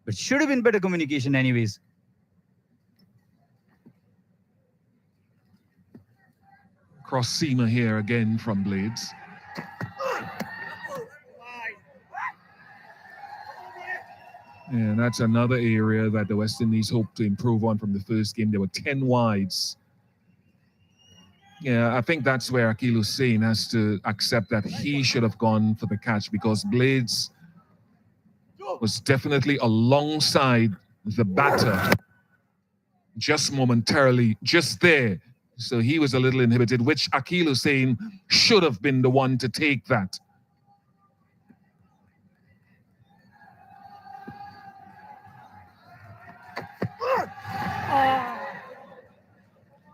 but should have been better communication anyways. Cross seamer here again from Blades. And that's another area that the West Indies hope to improve on from the first game. There were 10 wides. Yeah, I think that's where Akil Hussain has to accept that he should have gone for the catch, because Blades was definitely alongside the batter just momentarily, just there. So he was a little inhibited, which Akil Hussain should have been the one to take that.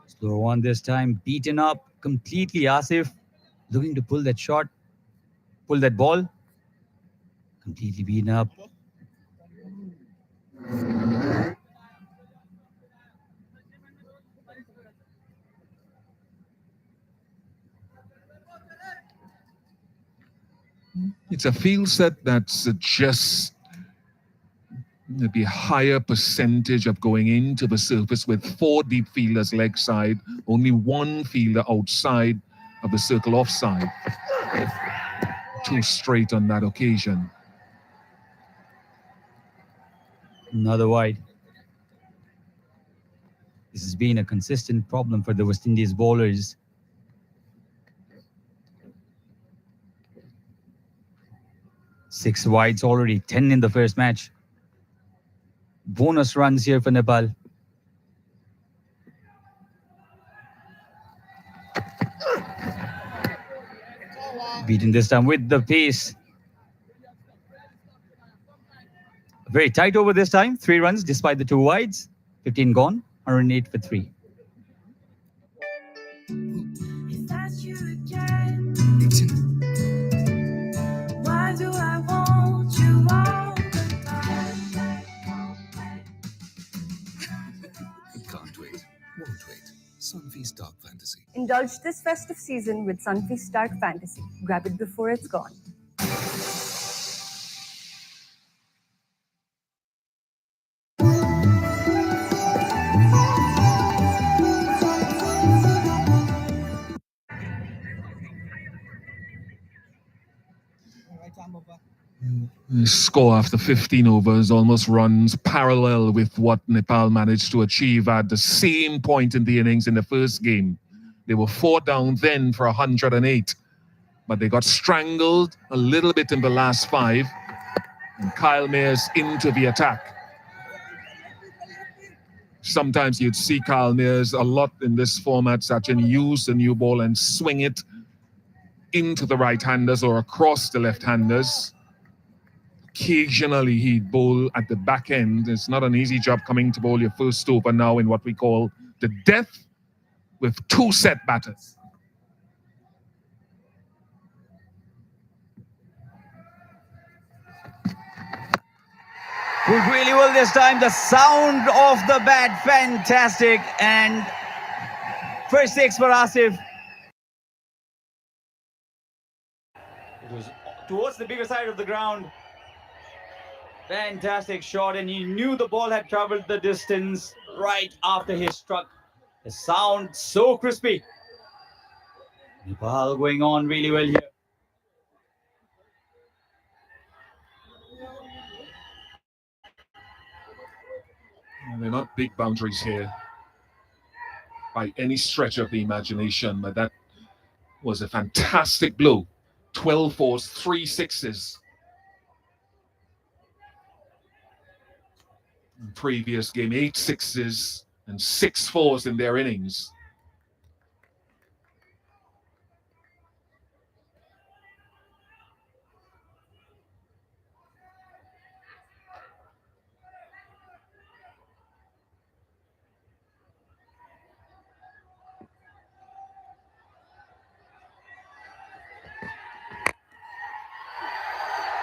Slow on this time, beaten up completely. Asif looking to pull that shot, pull that ball. Completely beaten up. It's a field set that suggests maybe a higher percentage of going into the surface with 4 deep fielders leg side, only 1 fielder outside of the circle offside. 2 straight on that occasion. Another wide. This has been a consistent problem for the West Indies bowlers. Six wides already, 10 in the first match. Bonus runs here for Nepal. Beaten this time with the pace. Very tight over this time. 3 runs despite the 2 wides. 15 gone. 108 for 3. Why do I want you all the time? Can't wait, won't wait. Sunfeast Dark Fantasy. Indulge this festive season with Sunfeast Dark Fantasy. Grab it before it's gone. Score after 15 overs almost runs parallel with what Nepal managed to achieve at the same point in the innings in the first game. They were 4 down then for 108, but they got strangled a little bit in the last 5, and Kyle Mayers into the attack. Sometimes you'd see Kyle Mayers a lot in this format, Sachin, use the new ball and swing it into the right-handers or across the left-handers. Occasionally he'd bowl at the back end. It's not an easy job coming to bowl your first over now in what we call the death with 2 set batters. Pulled really well this time. The sound of the bat, fantastic. And first 6 for Asif. It was towards the bigger side of the ground. Fantastic shot, and he knew the ball had traveled the distance right after he struck. The sound so crispy. Nepal going on really well here. They're not big boundaries here by any stretch of the imagination, but that was a fantastic blow. 12 fours, 3 sixes. In previous game, 8 sixes and 6 fours in their innings.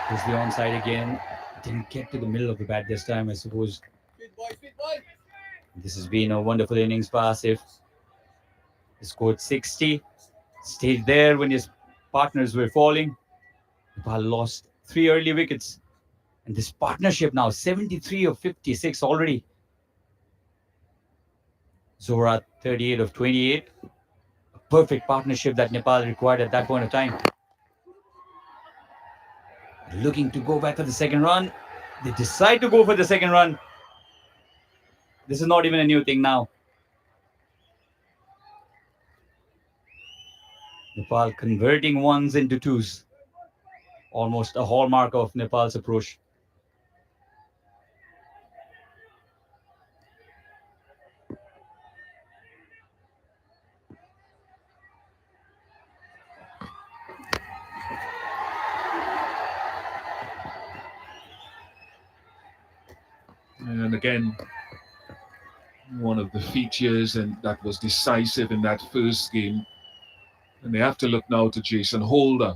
Here's the onside again. Didn't get to the middle of the bat this time, I suppose. This has been a wonderful innings for Asif. He scored 60, stayed there when his partners were falling. Nepal lost 3 early wickets, And this partnership now, 73 of 56 already. Zora, 38 of 28. A perfect partnership that Nepal required at that point of time. Looking to go back for the second run. They decide to go for the second run. This is not even a new thing now. Nepal converting ones into twos. Almost a hallmark of Nepal's approach. And again, one of the features and that was decisive in that first game. And they have to look now to Jason Holder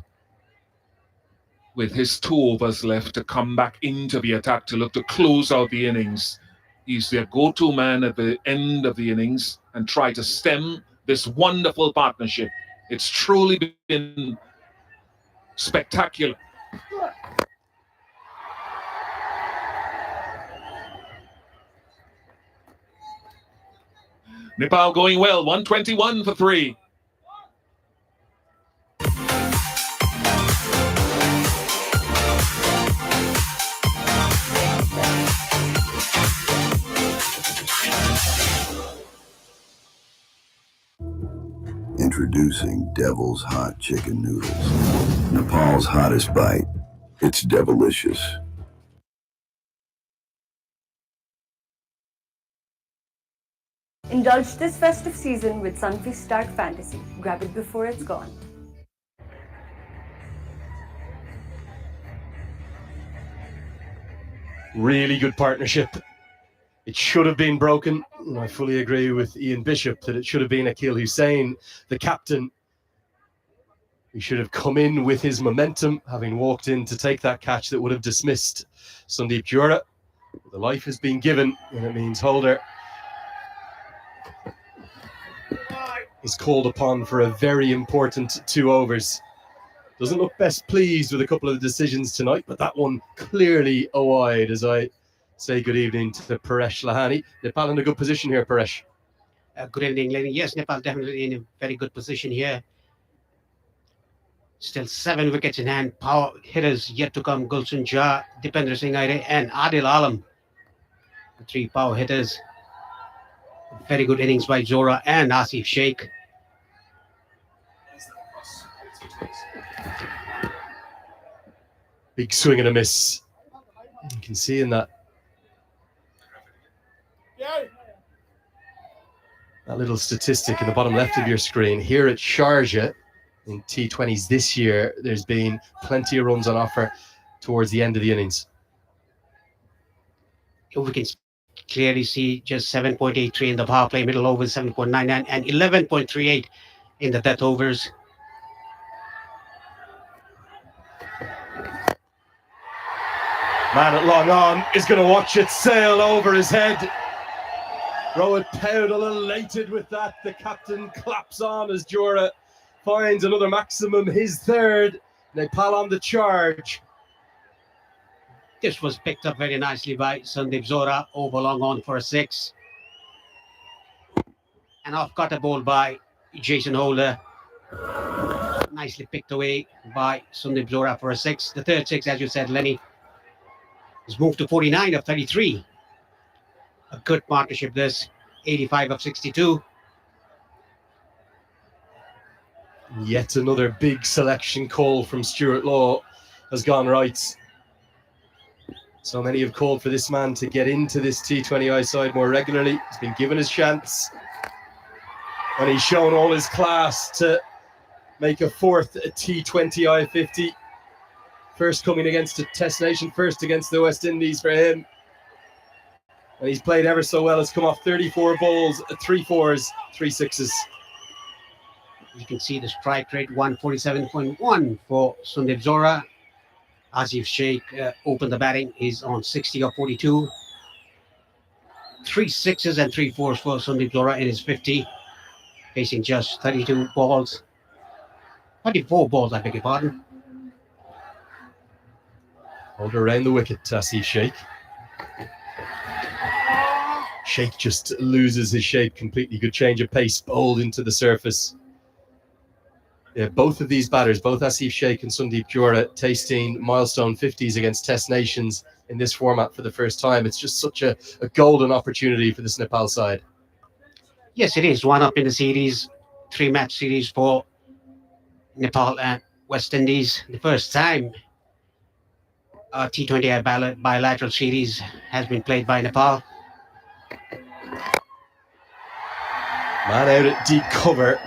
with his 2 overs left to come back into the attack to look to close out the innings. He's their go-to man at the end of the innings and try to stem this wonderful partnership. It's truly been spectacular. Nepal going well, 121 for 3. Introducing Devil's Hot Chicken Noodles. Nepal's hottest bite. It's devilicious. Indulge this festive season with Sunfeast Dark Fantasy. Grab it before it's gone. Really good partnership. It should have been broken. And I fully agree with Ian Bishop that it should have been Akhil Hussain, the captain. He should have come in with his momentum, having walked in to take that catch that would have dismissed Sandeep Jura. The life has been given, and it means Holder is called upon for a very important 2 overs. Doesn't look best pleased with a couple of the decisions tonight, but that one clearly a wide as I say good evening to Paresh Lahani. Nepal in a good position here, Paresh. Good evening, Lenny. Yes, Nepal definitely in a very good position here. Still 7 wickets in hand. Power hitters yet to come. Gulshan Jha, Dipender Singh Aire and Adil Alam. The 3 power hitters. Very good innings by Zora and Asif Sheikh. Big swing and a miss. You can see in that little statistic in the bottom left of your screen. Here at Sharjah in T20s this year, there's been plenty of runs on offer towards the end of the innings. We can clearly see just 7.83 in the power play, middle overs 7.99 and 11.38 in the death overs. Man at long on is going to watch it sail over his head. Rohit Paudel elated with that. The captain claps on as Jura finds another maximum, his 3rd. Nepal on the charge. This was picked up very nicely by Sandeep Zora, over long on for a 6. And off cutter ball by Jason Holder. Nicely picked away by Sandeep Zora for a 6. The 3rd 6, as you said, Lenny, has moved to 49 of 33. A good partnership this, 85 of 62. Yet another big selection call from Stuart Law has gone right. So many have called for this man to get into this T20I side more regularly. He's been given his chance. And he's shown all his class to make a 4th T20I 50. First coming against a Test nation, first against the West Indies for him. And he's played ever so well. Has come off 34 balls, 3 4s, 3 6s. You can see the strike rate, 147.1 for Sandeep Zora. Asif Sheikh opened the batting. He's on 60 of 42. 3 6s and 3 4s for Sandeep Zora in his 50. Facing just 32 balls. 24 balls, I beg your pardon. Hold her around the wicket, Asif Sheikh. Sheikh just loses his shape completely. Good change of pace, bowled into the surface. Yeah, both of these batters, both Asif Sheikh and Sandeep Johra, tasting milestone 50s against Test nations in this format for the first time. It's just such a golden opportunity for this Nepal side. Yes, it is. One up in the series, 3-match series for Nepal and West Indies. The first time a T20I bilateral series has been played by Nepal. Man out at deep cover.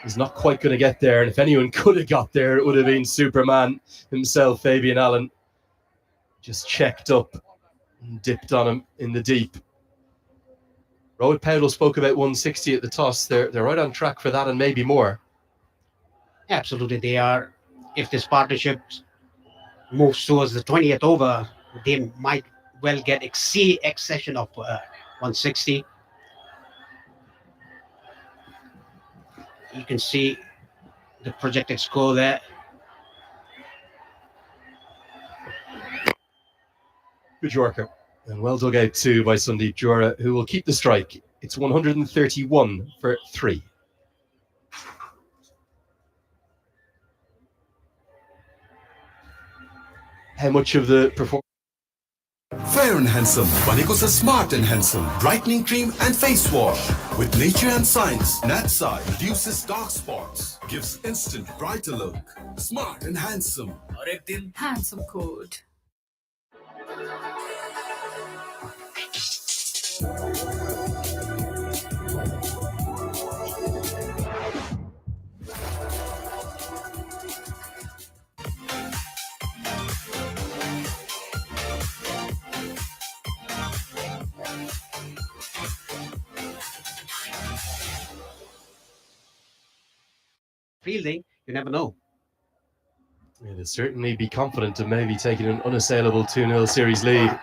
He's not quite going to get there. And if anyone could have got there, it would have been Superman himself, Fabian Allen. Just checked up and dipped on him in the deep. Rohit Paudel spoke about 160 at the toss. They're right on track for that and maybe more. Absolutely, they are. If this partnership moves towards the 20th over, they might well get exceeding of 160. You can see the projected score there. Good Yorker. And well dug out too by Sandeep Johra, who will keep the strike. It's 131 for 3. How much of the performance? Fair and Handsome भनेको छ Smart and Handsome brightening cream and face wash with nature and science. Natsa reduces dark spots, gives instant brighter look. Smart and Handsome. और एक दिन Handsome code. Fielding, you never know. Yeah, they'll certainly be confident of maybe taking an unassailable 2-0 series lead.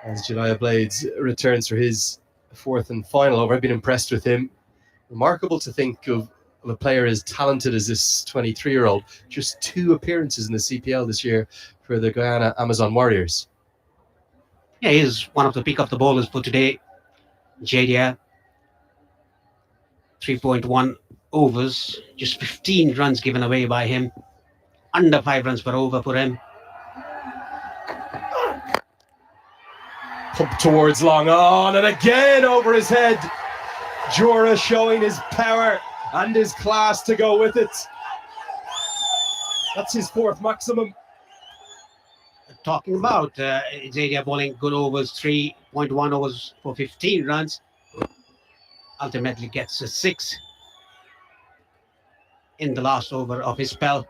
As Jediah Blades returns for his 4th and final over. I've been impressed with him. Remarkable to think of a player as talented as this 23-year-old. Just 2 appearances in the CPL this year for the Guyana Amazon Warriors. Yeah, he is one of the pick of the bowlers for today. Jediah, 3.1 overs, just 15 runs given away by him. Under 5 runs per over for him. Up towards long on and again over his head. Johra showing his power and his class to go with it. That's his 4th maximum. Talking about Jediah bowling good overs, 3.1 overs for 15 runs. Ultimately gets a 6 in the last over of his spell.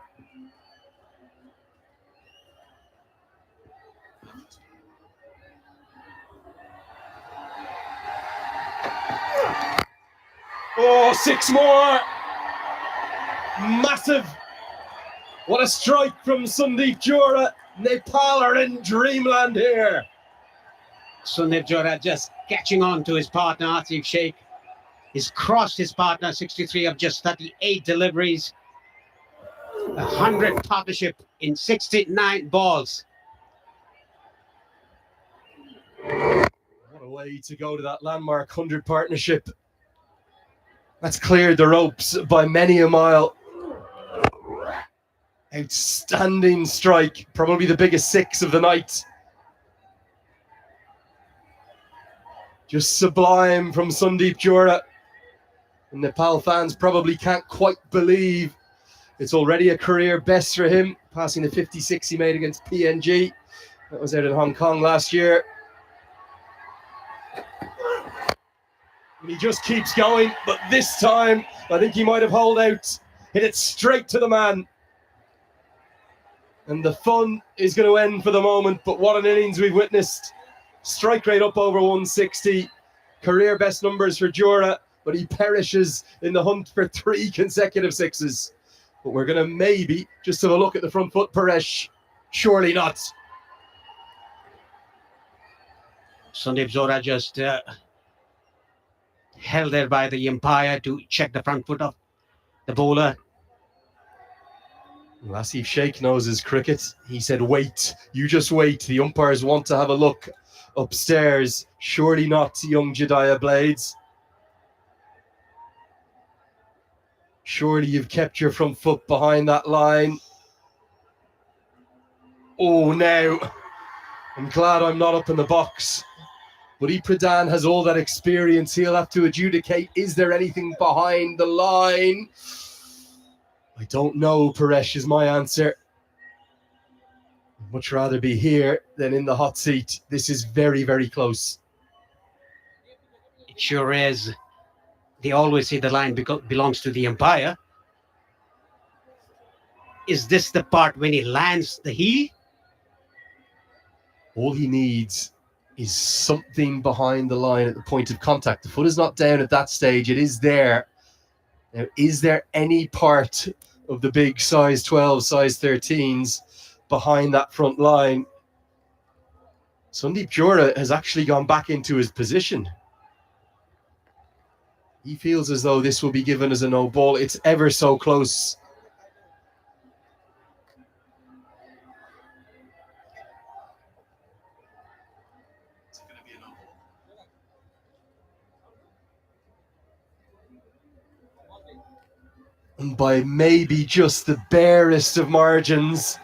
Oh, 6 more. Massive. What a strike from Sandeep Johra. Nepal are in dreamland here. Sandeep Johra just catching on to his partner, Asif Sheikh. He's crossed his partner, 63 of just 38 deliveries. 100 partnership in 69 balls. What a way to go to that landmark 100 partnership. That's cleared the ropes by many a mile. Outstanding strike, probably the biggest 6 of the night. Just sublime from Sandeep Johra. And Nepal fans probably can't quite believe it's already a career best for him, passing the 56 he made against PNG. That was out in Hong Kong last year. And he just keeps going, but this time I think he might have holed out. Hit it straight to the man. And the fun is going to end for the moment, but what an innings we've witnessed. Strike rate up over 160. Career best numbers for Johra, but he perishes in the hunt for 3 consecutive 6s. But we're going to maybe just have a look at the front foot, Paresh. Surely not. Sandeep Johra just held there by the umpire to check the front foot of the bowler. Asif Sheikh knows his cricket. He said, wait, you just wait. The umpires want to have a look upstairs. Surely not young Jediah Blades. Surely you've kept your front foot behind that line. Oh, now, I'm glad I'm not up in the box. But Pradhan has all that experience. He'll have to adjudicate, is there anything behind the line? I don't know, Paresh, is my answer. I'd much rather be here than in the hot seat. This is very, very close. It sure is. They always say the line belongs to the umpire. Is this the part when he lands the heel? All he needs is something behind the line at the point of contact. The foot is not down at that stage. It is there. Now, is there any part of the big size 12, size 13s behind that front line? Sandeep Jora has actually gone back into his position. He feels as though this will be given as a no ball. It's ever so close. And by maybe just the barest of margins,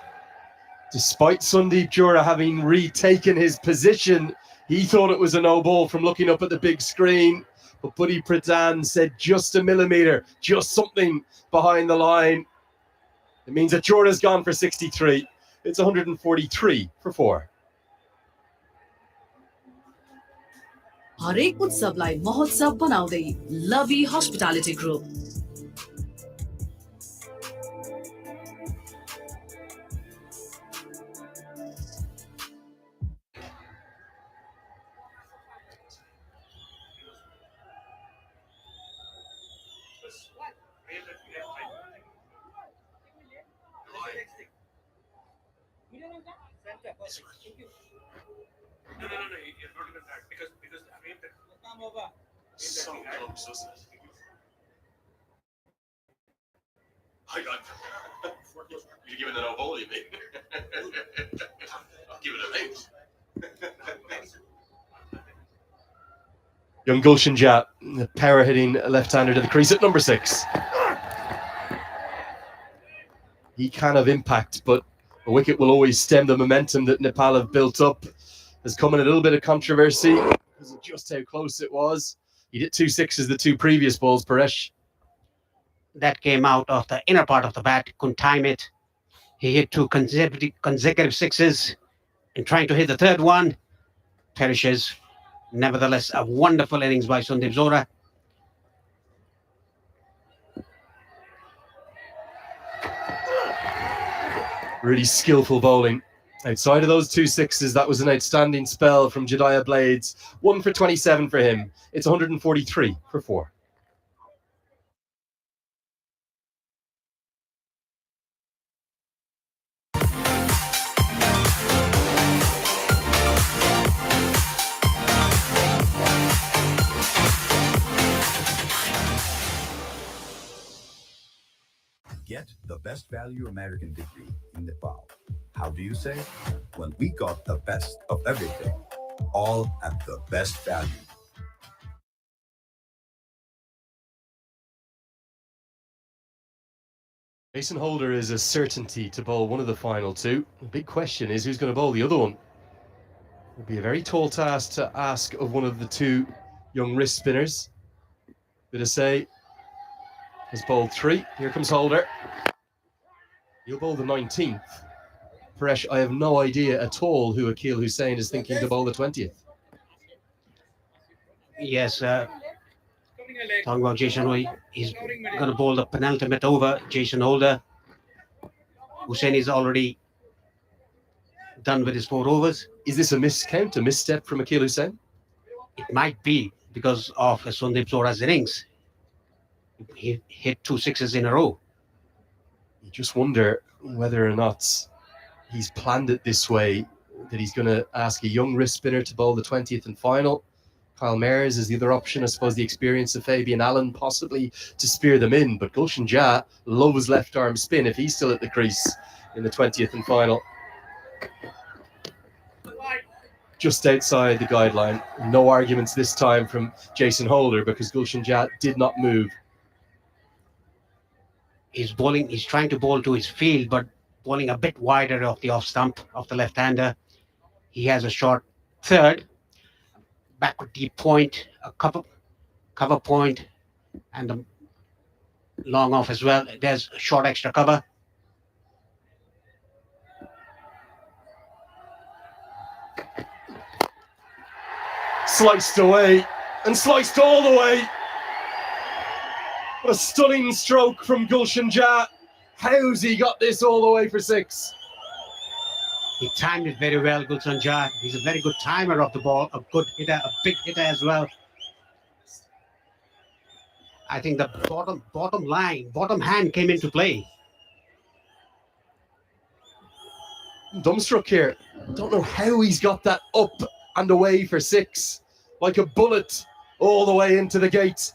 despite Sandeep Jora having retaken his position, he thought it was a no ball from looking up at the big screen. But Buddy Pradhan said just a millimetre, just something behind the line. It means that Jora's gone for 63. It's 143 for 4. हरेक उत्सवलाई महोत्सव बनाउँदै लभी hospitality group So close, isn't it? I got you give it a no ball, you mean? I'll give it a eight. Young Gulshan Jat, the power hitting left-hander to the crease at number 6. He can have impact, but a wicket will always stem the momentum that Nepal have built up. There's come in a little bit of controversy because of just how close it was. He hit 2 sixes the 2 previous balls, Paresh. That came out of the inner part of the bat, couldn't time it. He hit 2 consecutive sixes and trying to hit the third one. Perishes. Nevertheless, a wonderful innings by Sandeep Jora. Really skillful bowling. Outside of those 2 sixes, that was an outstanding spell from Jediah Blades. 1 for 27 for him. It's 143 for 4. Get the best value American degree in Nepal. How do you say? Well, we got the best of everything, all at the best value. Jason Holder is a certainty to bowl one of the final 2. The big question is who's going to bowl the other one. It'll be a very tall task to ask of one of the 2 young wrist spinners. Bit of say has bowled 3. Here comes Holder. He'll bowl the 19th. Paresh, I have no idea at all who Akil Hussain is thinking to bowl the 20th. Yes, talking about Jason Roy, he's going to bowl the penultimate over. Jason Holder. Hussain is already done with his 4 overs. Is this a miscount, a misstep from Akil Hussain? It might be because of Sandeep Jora's innings. He hit 2 sixes in a row. You just wonder whether or not he's planned it this way, that he's going to ask a young wrist spinner to bowl the 20th and final. Palmeiras is the other option. I suppose the experience of Fabian Allen possibly to spear them in, but Gulshan Jaa loves left arm spin if he's still at the crease in the 20th and final. Just outside the guideline. No arguments this time from Jason Holder because Gulshan Jaa did not move. He's trying to bowl to his field, but bowling a bit wider of the off stump of the left-hander. He has a short third, backward deep point, a cover point, and a long off as well. There's a short extra cover. Sliced away and sliced all the way. What a stunning stroke from Gulshan Jaa. How's he got this all the way for 6? He timed it very well, Gulshan Jaa. He's a very good timer of the ball, a good hitter, a big hitter as well. I think the bottom hand came into play. Dumbstruck here. Don't know how he's got that up and away for 6. Like a bullet all the way into the gate.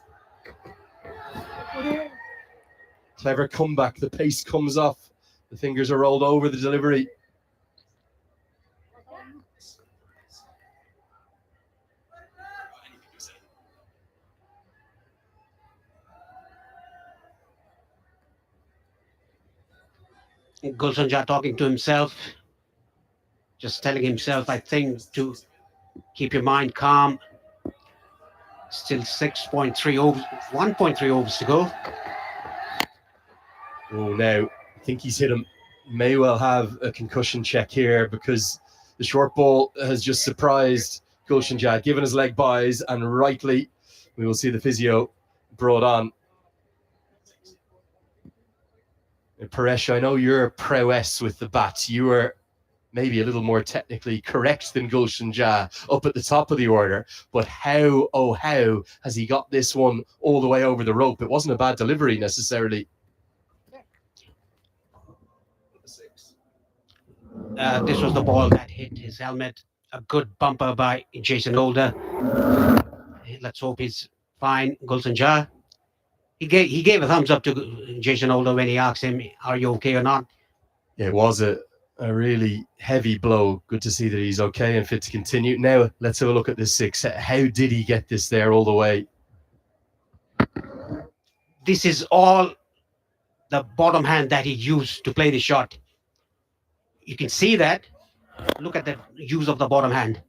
Clever comeback. The pace comes off. The fingers are rolled over the delivery. Gulshan Jaa talking to himself, just telling himself, I think, to keep your mind calm. Still 6.3 overs, 1.3 overs to go. Oh, now I think he's hit him. May well have a concussion check here because the short ball has just surprised Gulshan Jaa, given his leg buys, and rightly we will see the physio brought on. Paresh, I know your prowess with the bat. You were maybe a little more technically correct than Gulshan Jaa up at the top of the order, but how, oh how, has he got this one all the way over the rope? It wasn't a bad delivery necessarily. This was the ball that hit his helmet. A good bumper by Jason Holder. Let's hope he's fine. Gulshan Jaa. He gave a thumbs up to Jason Holder when he asked him, "Are you okay or not?" It was a really heavy blow. Good to see that he's okay and fit to continue. Now let's have a look at this 6. How did he get this there all the way? This is all the bottom hand that he used to play the shot. You can see that. Look at the use of the bottom hand.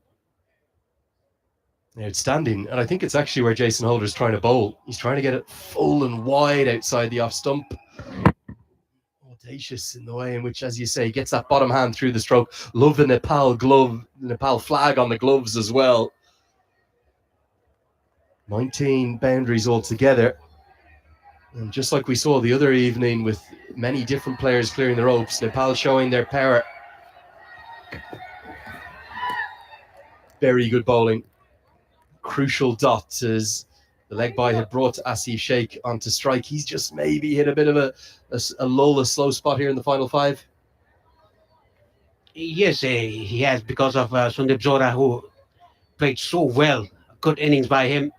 Outstanding. And I think it's actually where Jason Holder is trying to bowl. He's trying to get it full and wide outside the off stump. Audacious in the way in which, as you say, gets that bottom hand through the stroke. Love the Nepal flag on the gloves as well. 19 boundaries altogether. And just like we saw the other evening with many different players clearing the ropes, Nepal showing their power. Very good bowling. Crucial dot as the leg by had brought Asif Sheikh onto strike. He's just maybe hit a bit of a lull, a slow spot here in the final 5. Yes, he has, because of Sundip Zora, who played so well. A good innings by him.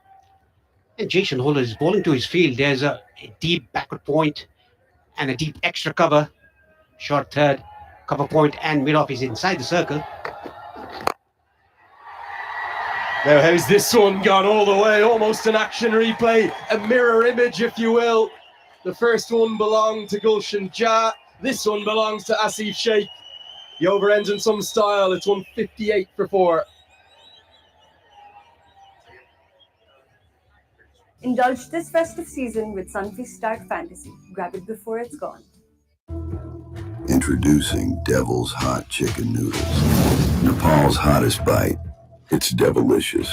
And Jason Holder is bowling to his field. There's a deep backward point and a deep extra cover. Short third, cover point, and mid-off is inside the circle. Now, how's this one gone all the way? Almost an action replay, a mirror image, if you will. The first one belonged to Gulshan Jaa. This one belongs to Asif Sheikh. The over ends in some style. It's 158 for 4. Indulge this festive season with Sunfeast Stark Fantasy. Grab it before it's gone. Introducing Devil's Hot Chicken Noodles. Nepal's hottest bite. It's devilicious.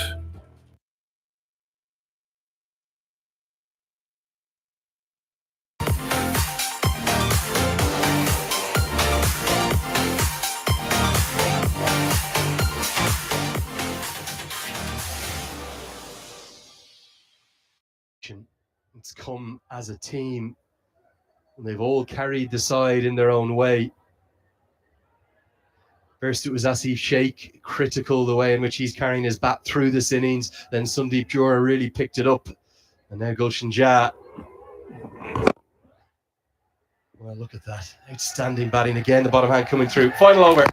It's come as a team, and they've all carried the side in their own way. First, it was Asif Sheikh, critical the way in which he's carrying his bat through this innings. Then Sundeep Jura really picked it up. And now Gulshan Jah. Well, look at that. Outstanding batting again. The bottom hand coming through. Final over.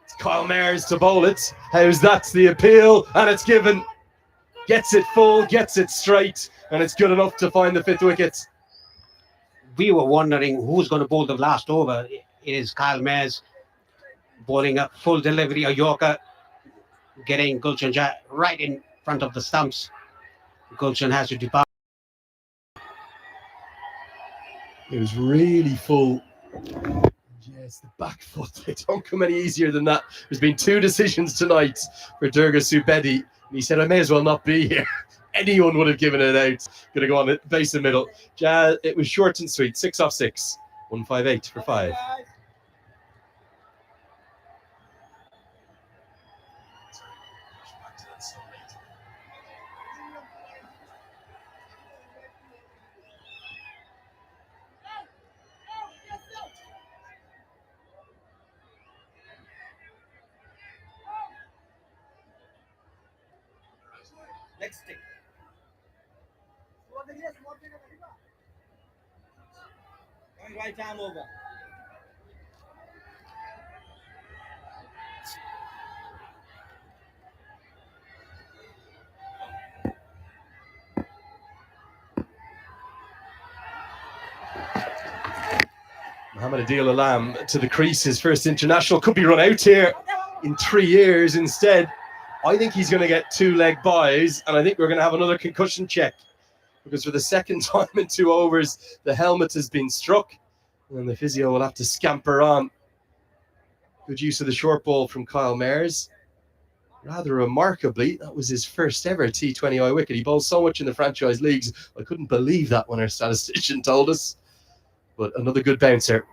It's Kyle Mayers to bowl it. How's that? The appeal. And it's given. Gets it full, gets it straight. And it's good enough to find the 5th wicket. We were wondering who's going to bowl the last over. It is Kyle Mayers bowling a full delivery, a Yorker, getting Gulshan Jah right in front of the stumps. Gulshan has to depart. It was really full. Yes, the back foot. They don't come any easier than that. There's been 2 decisions tonight for Durga Subedi. And he said, I may as well not be here. Anyone would have given it out. Going to go on the base and middle. It was short and sweet. 6 off 6. 158 for 5. Next stick. Right arm over. Mohamed Adil Alam to the crease. His first international could be run out here in 3 years. Instead, I think he's going to get 2 leg byes, and I think we're going to have another concussion check because for the second time in 2 overs, the helmet has been struck, and then the physio will have to scamper on. Good use of the short ball from Kyle Mayers. Rather remarkably, that was his first ever T20I wicket. He bowled so much in the franchise leagues, I couldn't believe that when our statistician told us. But another good bouncer.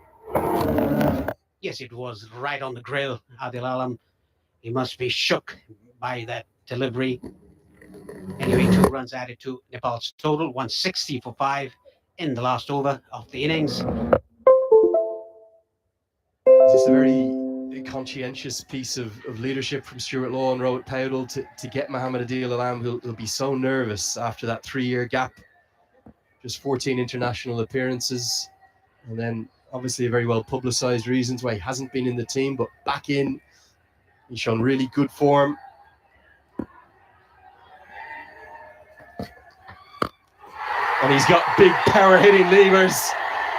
Yes, it was right on the grill. Adil Alam, he must be shook by that delivery. Anyway, 2 runs added to Nepal's total, 160 for 5 in the last over of the innings. Just a very conscientious piece of leadership from Stuart Law and Rohit Powdell to get Mohamed Adil Alam, who'll be so nervous after that 3-year gap. Just 14 international appearances. And then obviously a very well publicised reasons why he hasn't been in the team, but back in. He's shown really good form. And he's got big power hitting levers.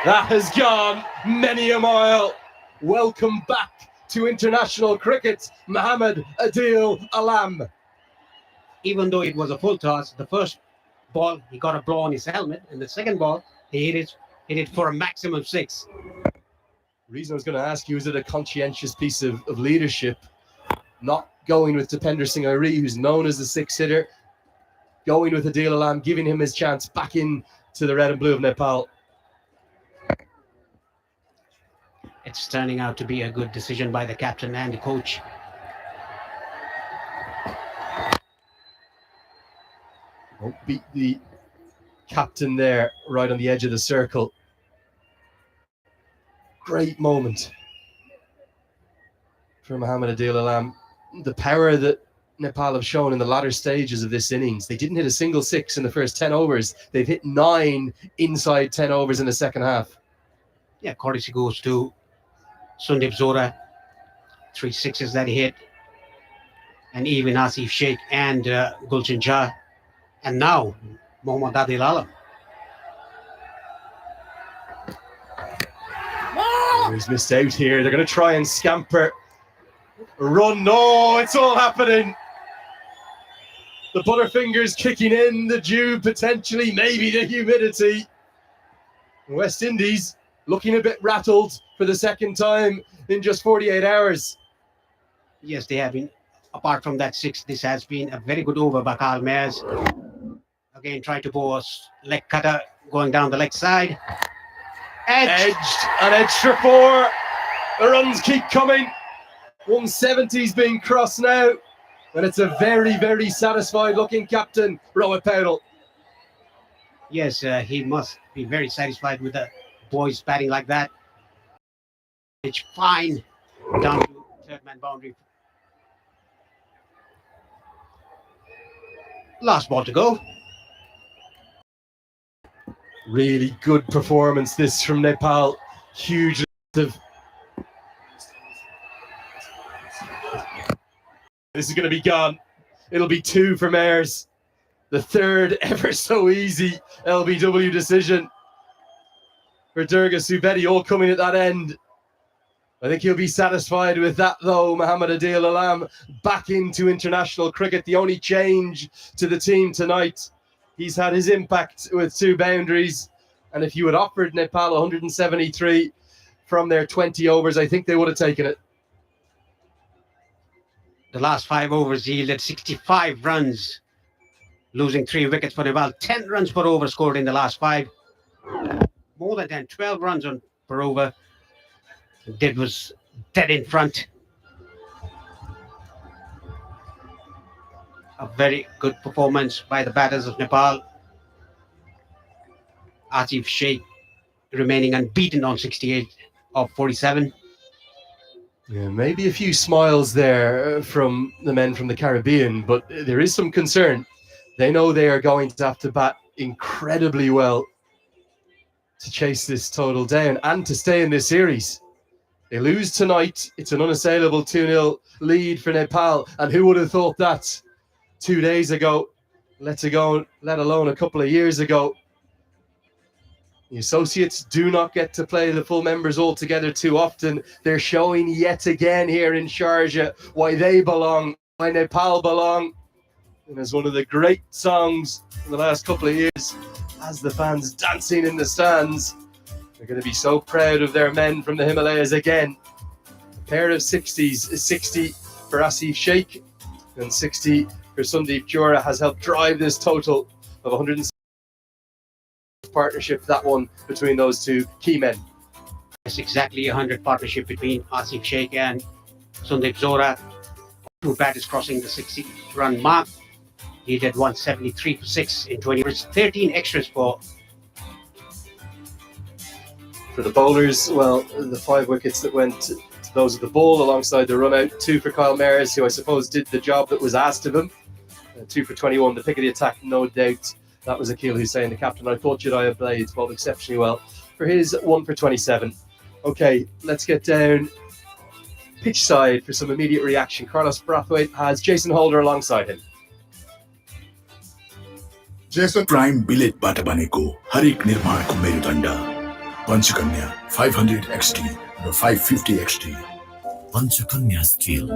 That has gone many a mile. Welcome back to international cricket, Mohamed Adil Alam. Even though it was a full toss, the first ball he got a blow on his helmet, and the second ball he hit it for a maximum 6. The reason I was going to ask you, is it a conscientious piece of leadership? Not going with Dipender Singh Airi, who's known as the 6 hitter, going with Adil Alam, giving him his chance back in to the red and blue of Nepal. It's turning out to be a good decision by the captain and the coach. Won't beat the captain there, right on the edge of the circle. Great moment for Mohamed Adil Alam. The power that Nepal have shown in the latter stages of this innings. They didn't hit a single 6 in the first 10 overs. They've hit 9 inside 10 overs in the second half. Yeah, courtesy goes to Sundeep Jura. 3 6s that he hit. And even Asif Sheikh and Gulshan Jah. And now, Mohamed Adil Alam. Oh, he's missed out here. They're going to try and scamper. Run. No, it's all happening. The butterfingers kicking in, the dew potentially, maybe the humidity. West Indies looking a bit rattled for the second time in just 48 hours. Yes, they have been. Apart from that 6, this has been a very good over by Kyle Mayers. Again, try to bowl a leg cutter going down the leg side. Edged, an edge for 4. The runs keep coming. 170's being crossed now. And it's a very, very satisfied looking captain, Rohit Powdell. Yes, he must be very satisfied with the boys batting like that. It's fine down to third man boundary. Last ball to go. Really good performance this from Nepal. Huge. This is going to be gone. It'll be 2 for Mares. The third ever so easy LBW decision for Durga Subedi, all coming at that end. I think he'll be satisfied with that, though. Mohammad Adil Alam back into international cricket. The only change to the team tonight. He's had his impact with 2 boundaries. And if you had offered Nepal 173 from their 20 overs, I think they would have taken it. The last 5 overs yielded 65 runs, losing 3 wickets for Nepal. 10 runs per over scored in the last 5. More than 10, 12 runs per over. Did was dead in front. A very good performance by the batters of Nepal. Asif Sheikh remaining unbeaten on 68 of 47. Yeah, maybe a few smiles there from the men from the Caribbean, but there is some concern. They know they are going to have to bat incredibly well to chase this total down and to stay in this series. They lose tonight. It's an unassailable 2-0 lead for Nepal. And who would have thought that 2 days ago, let alone a couple of years ago? The associates do not get to play the full members all together too often. They're showing yet again here in Sharjah why they belong, why Nepal belong. And as one of the great songs in the last couple of years, as the fans dancing in the stands, they're going to be so proud of their men from the Himalayas again. A pair of 60s, 60 for Asif Sheikh and 60 for Sundeep Jura has helped drive this total of 100. Partnership, that one between those 2 key men. It's exactly 100 partnership between Asif Sheikh and Sundeep Jura. 2 batters crossing the 60-run mark. He did 173 for 6 in 20 overs. 13 extras for the bowlers. Well, the 5 wickets that went to those of the ball alongside the run out. 2 for Kyle Mares, who I suppose did the job that was asked of him. 2 for 21, the pick of the attack, no doubt. That was Akil Hussain, the captain. I thought Jediah Blades bowled exceptionally well for his 1 for 27. Okay, let's get down pitch side for some immediate reaction. Carlos Brathwaite has Jason Holder alongside him. Jason Prime Billet बाट बनेको हरेक निर्माणको मेरुदण्ड Panchakanya 500 XT र 550 XT Panchakanya Steel.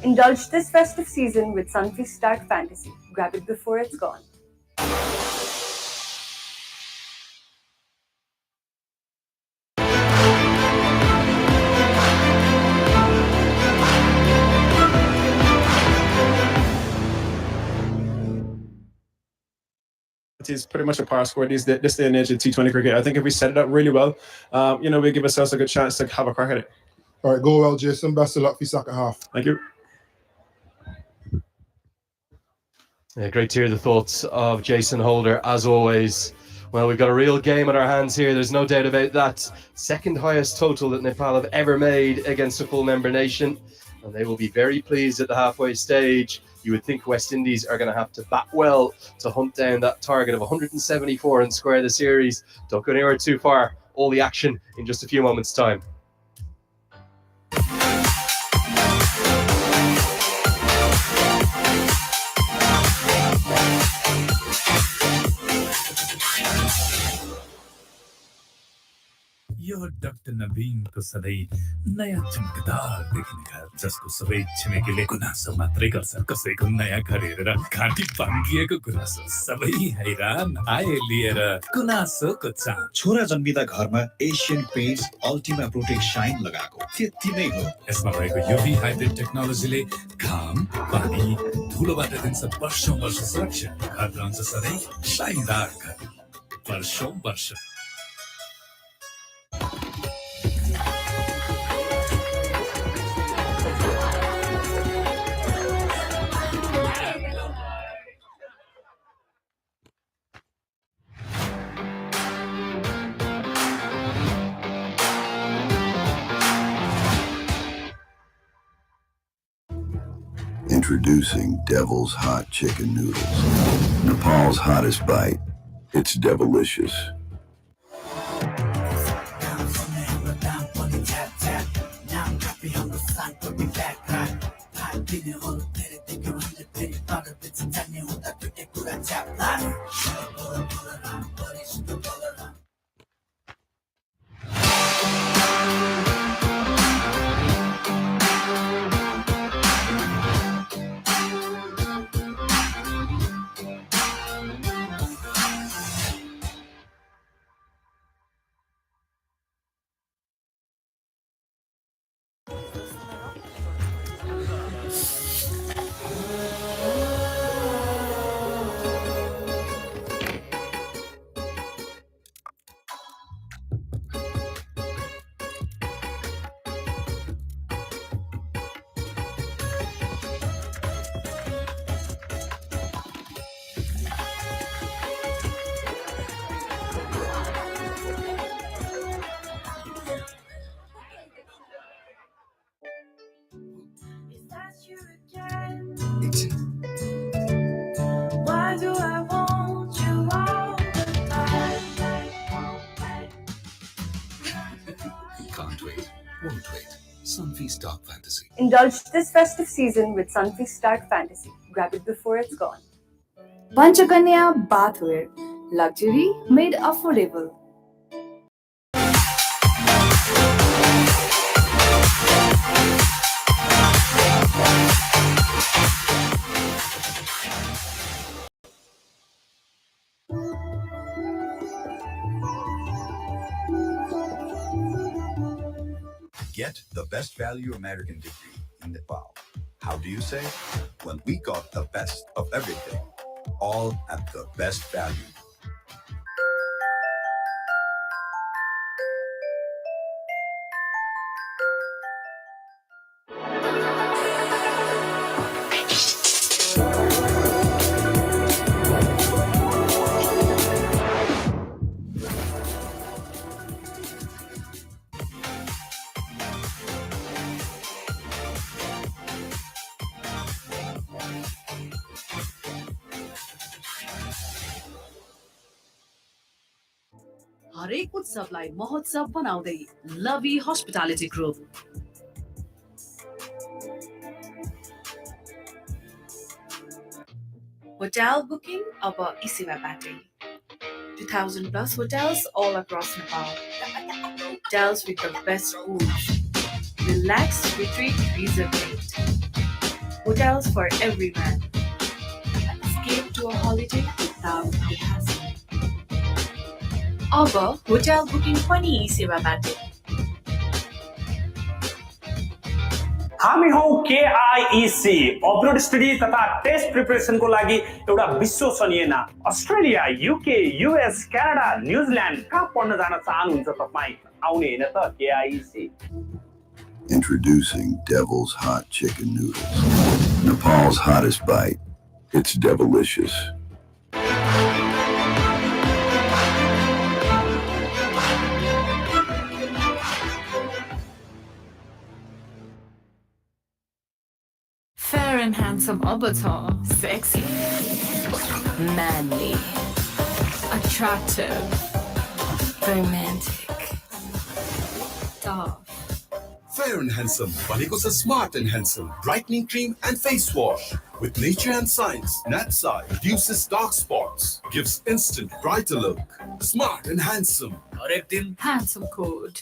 Indulge this festive season with Sunfeast Dark Fantasy. Grab it before it's gone. Is pretty much a par score this day and age of T20 cricket. I think if we set it up really well, we give ourselves a good chance to have a crack at it. All right, go well, Jason. Best of luck for your second half. Thank you. Yeah, great to hear the thoughts of Jason Holder, as always. Well, we've got a real game on our hands here. There's no doubt about that. Second highest total that Nepal have ever made against a full member nation. And they will be very pleased at the halfway stage. You would think West Indies are going to have to bat well to hunt down that target of 174 and square the series. Don't go anywhere too far. All the action in just a few moments' time. यो doctor नवीनको सधैँ नयाँ चमकदार देखिने घर जसको सबै छिमेकीले गुनासो मात्रै गर्छ कसैको नयाँ घर हेरेर घाँटी भाङ्गिएको गुनासो सबै हैरान आए लिएर गुनासोको चाम छोरा जन्मिँदा घरमा Asian Paints Ultima Protect Shine लगाएको त्यति नै हो यसमा भएको युभी हाइब्रिड टेक्नोलोजीले घाम पानी धुलोबाट दिन्छ वर्षौं वर्ष सुरक्षा घर रहन्छ सधैँ शाइनदार घर वर्षौं वर्ष Introducing Devil's Hot Chicken Noodles. Nepal's hottest bite. It's devilicious. Why do I want you all the time? Can't wait, won't wait. Sunfeast Dark Fantasy. Indulge this festive season with Sunfeast Dark Fantasy. Grab it before it's gone. Panchakanya Bathware. Luxury made affordable. Get the best value American degree in Nepal. How do you say? Well, we got the best of everything, all at the best value. हरेक उत्सवलाई महोत्सव बनाउँदै लभी hospitality group Hotel booking अब इसेवाबाटै 2000 plus hotels all across Nepal. Hotels with the best food. Relax, retreat, reservate. Hotels for everyone. Escape to a holiday without the hassle. अब hotel booking पनि सेवाबाट हामी हौ KIC abroad study तथा test प्रिपरेसनको लागि एउटा विश्वसनीय नाम Australia UK US Canada न्यूजील्यान्ड कहाँ पढ्न जान चाहनुहुन्छ तपाई आउने हैन त KIC Introducing Devil's Hot Chicken Noodles. Nepal's hottest bite. It's devilicious. Fair and handsome avatar. Sexy. Manly. Attractive. Romantic. Tough. Fair and Handsome भनेको छ Smart and Handsome brightening cream and face wash with nature and science. Natsa reduces dark spots, gives instant brighter look. Smart and Handsome. हरेक दिन handsome code.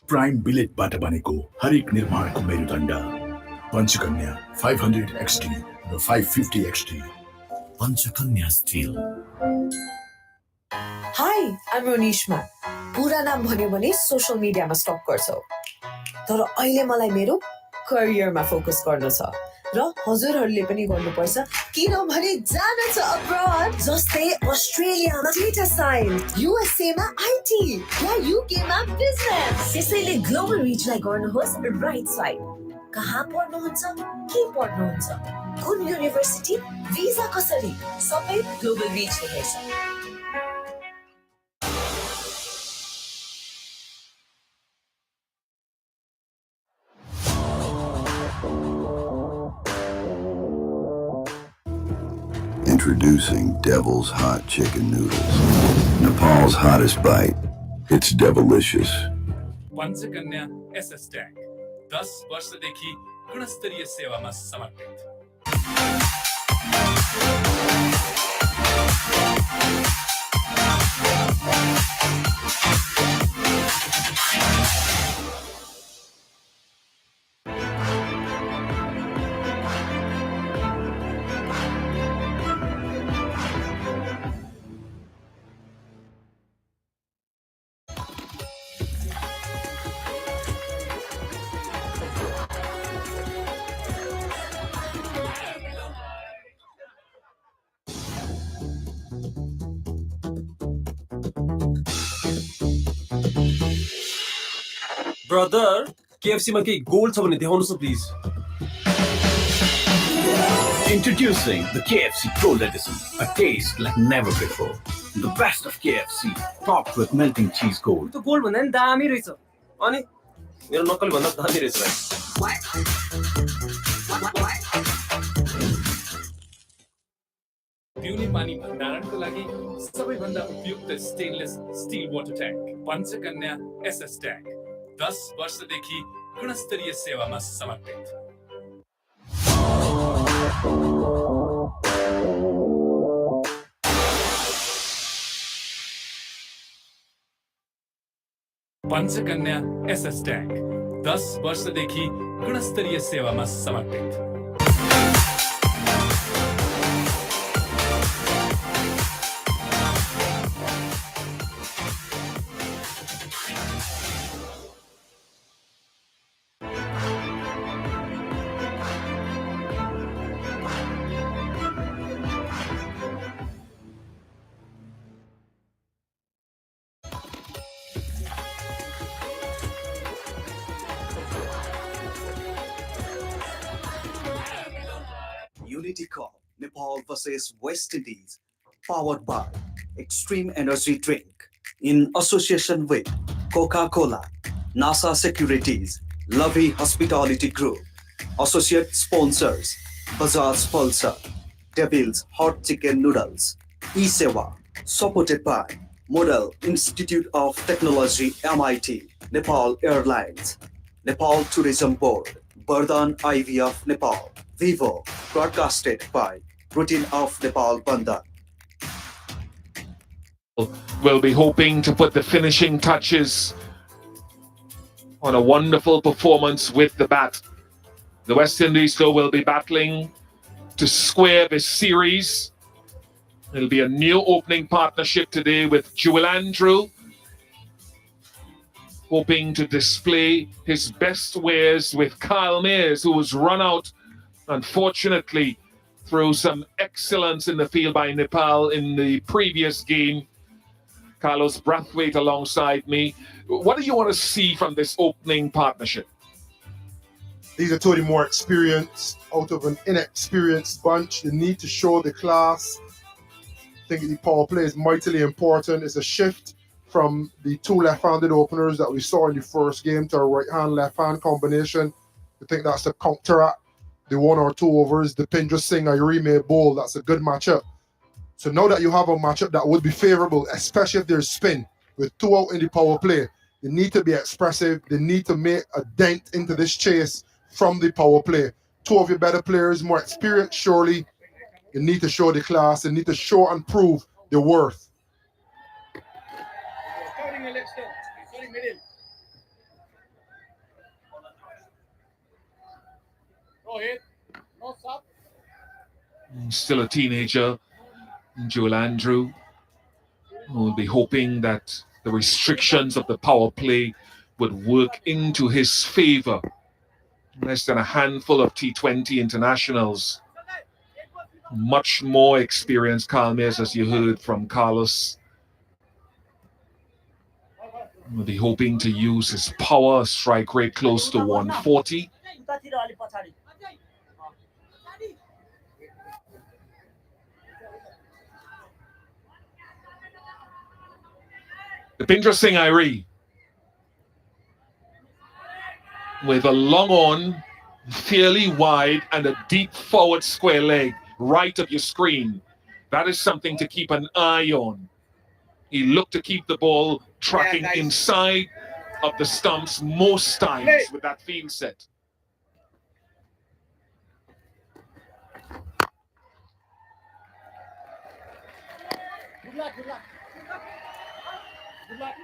Prime बिलेटबाट बनेको हरेक निर्माणको मेरुदण्ड Panchakanya 500 XT र 550 XT Panchakanya still high आइम रोनिशमा पुरा नाम भन्यो भने सोशल मिडियामा स्टक गर्छौ तर अहिले मलाई मेरो करियरमा फोकस गर्न छ र हजुरहरूले पनि गर्नुपर्छ किनभने जान छ अब्रॉड जस्तै अस्ट्रेलियामा डेटा साइन्स युएसए मा आईटी या युके मा बिजनेस त्यसैले ग्लोबल रिचलाई गर्नुहोस् राइट स्वाइप कहाँ पढ्नुहुन्छ के पढ्नुहुन्छ कुन युनिभर्सिटी भिजा कसरी सबै ग्लोबल रिचले हेर्छ Introducing Devil's Hot Chicken Noodles. Nepal's hottest bite. It's devilicious. Panchakanya SS tank 10 वर्षदेखि गुणस्तरीय सेवामा समर्पित Brother, KFC मा केही गोल्ड छ भने देखाउनुस् न please Introducing the KFC Gold Edition, a taste like never before. The best of KFC, topped with melting cheese gold. त्यो गोल्ड भन्दा नि दामी रहेछ अनि मेरो नक्कली भन्दा दामी रहेछ भाइ पिउने पानी भण्डारणको लागि सबैभन्दा उपयुक्त stainless steel water tank Panchakanya SS tank 10 वर्षदेखि गुणस्तरीय सेवामा समर्पित पञ्चकन्या एसएस ट्याङ्क 10 वर्षदेखि गुणस्तरीय सेवामा समर्पित Unity Cup, Nepal versus West Indies, powered by Extreme Energy Drink, in association with Coca-Cola, NASA Securities, Lovey Hospitality Group, associate sponsors, Bajaj Pulsar, Devil's Hot Chicken Noodles, eSewa, supported by Model Institute of Technology, MIT, Nepal Airlines, Nepal Tourism Board, Bardhan IVF Nepal, Vivo, broadcasted by Routine of Nepal Bandhan. Will be hoping to put the finishing touches on a wonderful performance with the bat. The West Indies, though, will be battling to square this series. It'll be a new opening partnership today with Jewel Andrew, hoping to display his best wares with Kyle Mayers, who was run out, unfortunately, through some excellence in the field by Nepal in the previous game. Carlos Brathwaite alongside me. What do you want to see from this opening partnership? These are two of the more experienced out of an inexperienced bunch. They need to show the class. I think the power play is mightily important. It's a shift from the two left-handed openers that we saw in the first game to a right-hand, left-hand combination. I think that's to counteract the 1 or 2 overs. The Dipendra Singh Irime bowl, that's a good matchup. So now that you have a matchup that would be favorable, especially if there's spin, with 2 out in the power play, they need to be expressive. They need to make a dent into this chase from the power play. 2 of your better players, more experienced, surely. They need to show the class. They need to show and prove their worth. Still a teenager, Joel Andrew, who will be hoping that the restrictions of the power play would work into his favor. Less than a handful of T20 internationals. Much more experienced Kyle Mayers, as you heard from Carlos. Will be hoping to use his power, strike rate close to 140. Dipindra Singh Airi with a long on, fairly wide, and a deep forward square leg right of your screen. That is something to keep an eye on. He looked to keep the ball tracking inside of the stumps most times with that field set. Good luck, good luck. Good luck.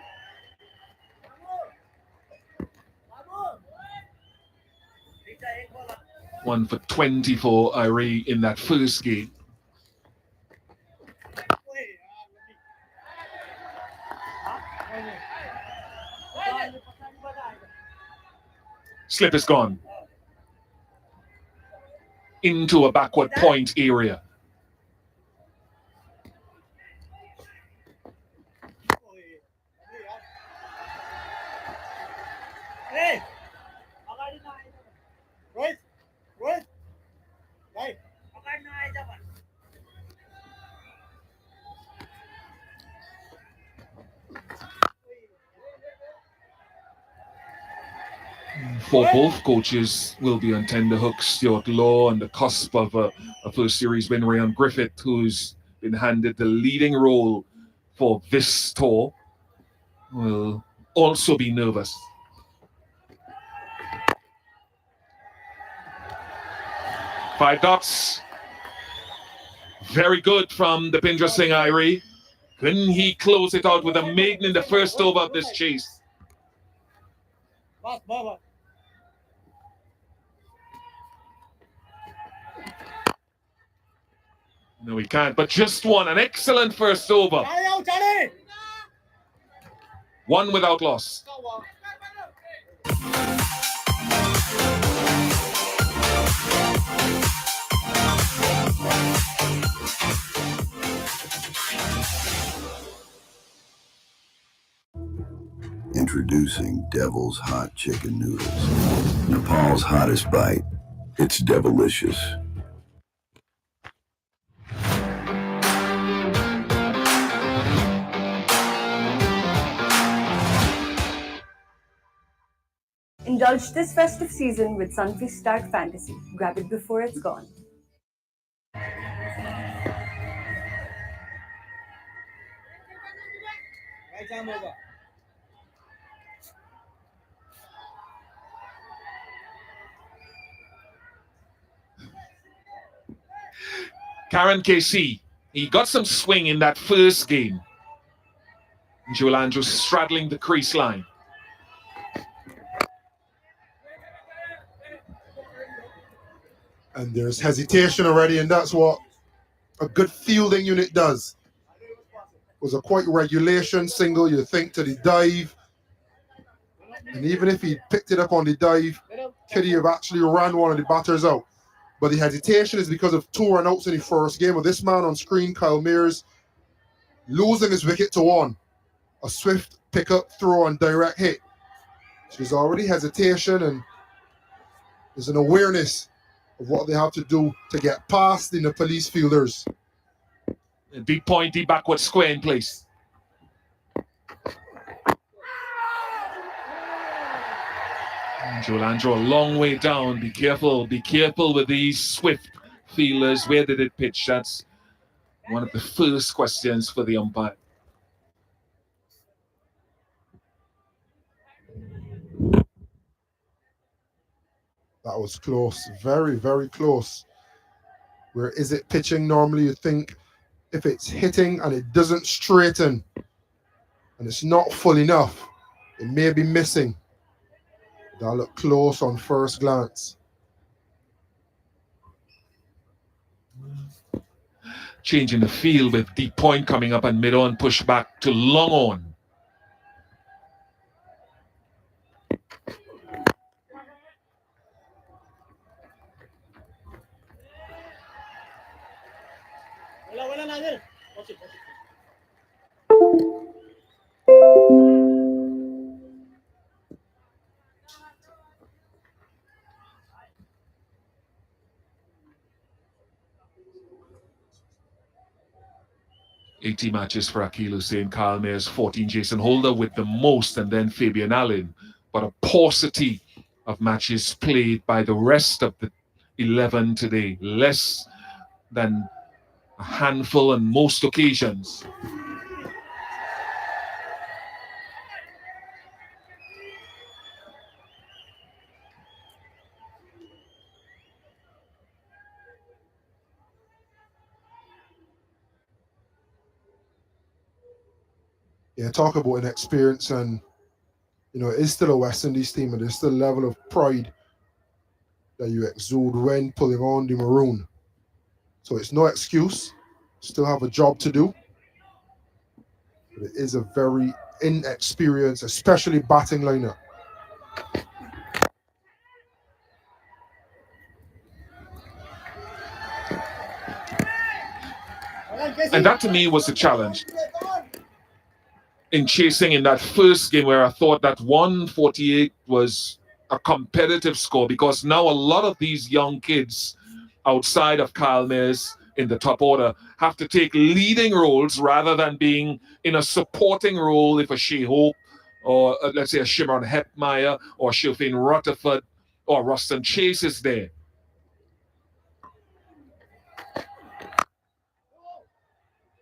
One for 24 Airi in that first game. Slip is gone into a backward point area. Hey! Right? Right? Right. For both coaches will be on tender hooks. Stuart Law on the cusp of a first series win. Ryan Griffith, who's been handed the leading role for this tour, will also be nervous. Five dots. Very good from Dipindra Singh Airi. Couldn't he close it out with a maiden in the first over of this chase? No, he can't, but just one. An excellent first over. One without loss. Introducing Devil's Hot Chicken Noodles. Nepal's hottest bite. It's devilicious. Indulge this festive season with Sunfeast Dark Fantasy. Grab it before it's gone. Right arm over. Karen KC, he got some swing in that first game. Joel Andrews straddling the crease line. And there's hesitation already, and that's what a good fielding unit does. It was a quite regulation single, you think, to the dive. And even if he picked it up on the dive, could he have actually ran one of the batters out? But the hesitation is because of 2 run-outs in the first game. Of this man on screen, Kyle Mears, losing his wicket to 1. A swift pickup, throw, and direct hit. So there's already hesitation, and there's an awareness of what they have to do to get past the Nepalese fielders. A deep pointy backward square in place. Joel Andrew a long way down. Be careful with these swift fielders. Where did it pitch? That's one of the first questions for the umpire. That was close, very, very close. Where is it pitching? Normally you think if it's hitting and it doesn't straighten and it's not full enough, it may be missing. That look close on first glance. Changing the field with deep point coming up and mid-on push back to long on. 80 matches for Akil Hussein, Carl Mayers 14, Jason Holder with the most, and then Fabian Allen. But a paucity of matches played by the rest of the 11 today. Less than a handful on most occasions. Yeah, talk about an experience, and you know, it's still a West Indies team, and there's still a level of pride that you exude when pulling on the maroon. So it's no excuse. Still have a job to do. But it is a very inexperienced, especially batting lineup. And that to me was a challenge in chasing in that first game, where I thought that 148 was a competitive score, because now a lot of these young kids outside of Kyle Mayers in the top order have to take leading roles rather than being in a supporting role if a Shea Hope or let's say a Shimron Hepmeyer or Shilfin Rutherford or Ruston Chase is there.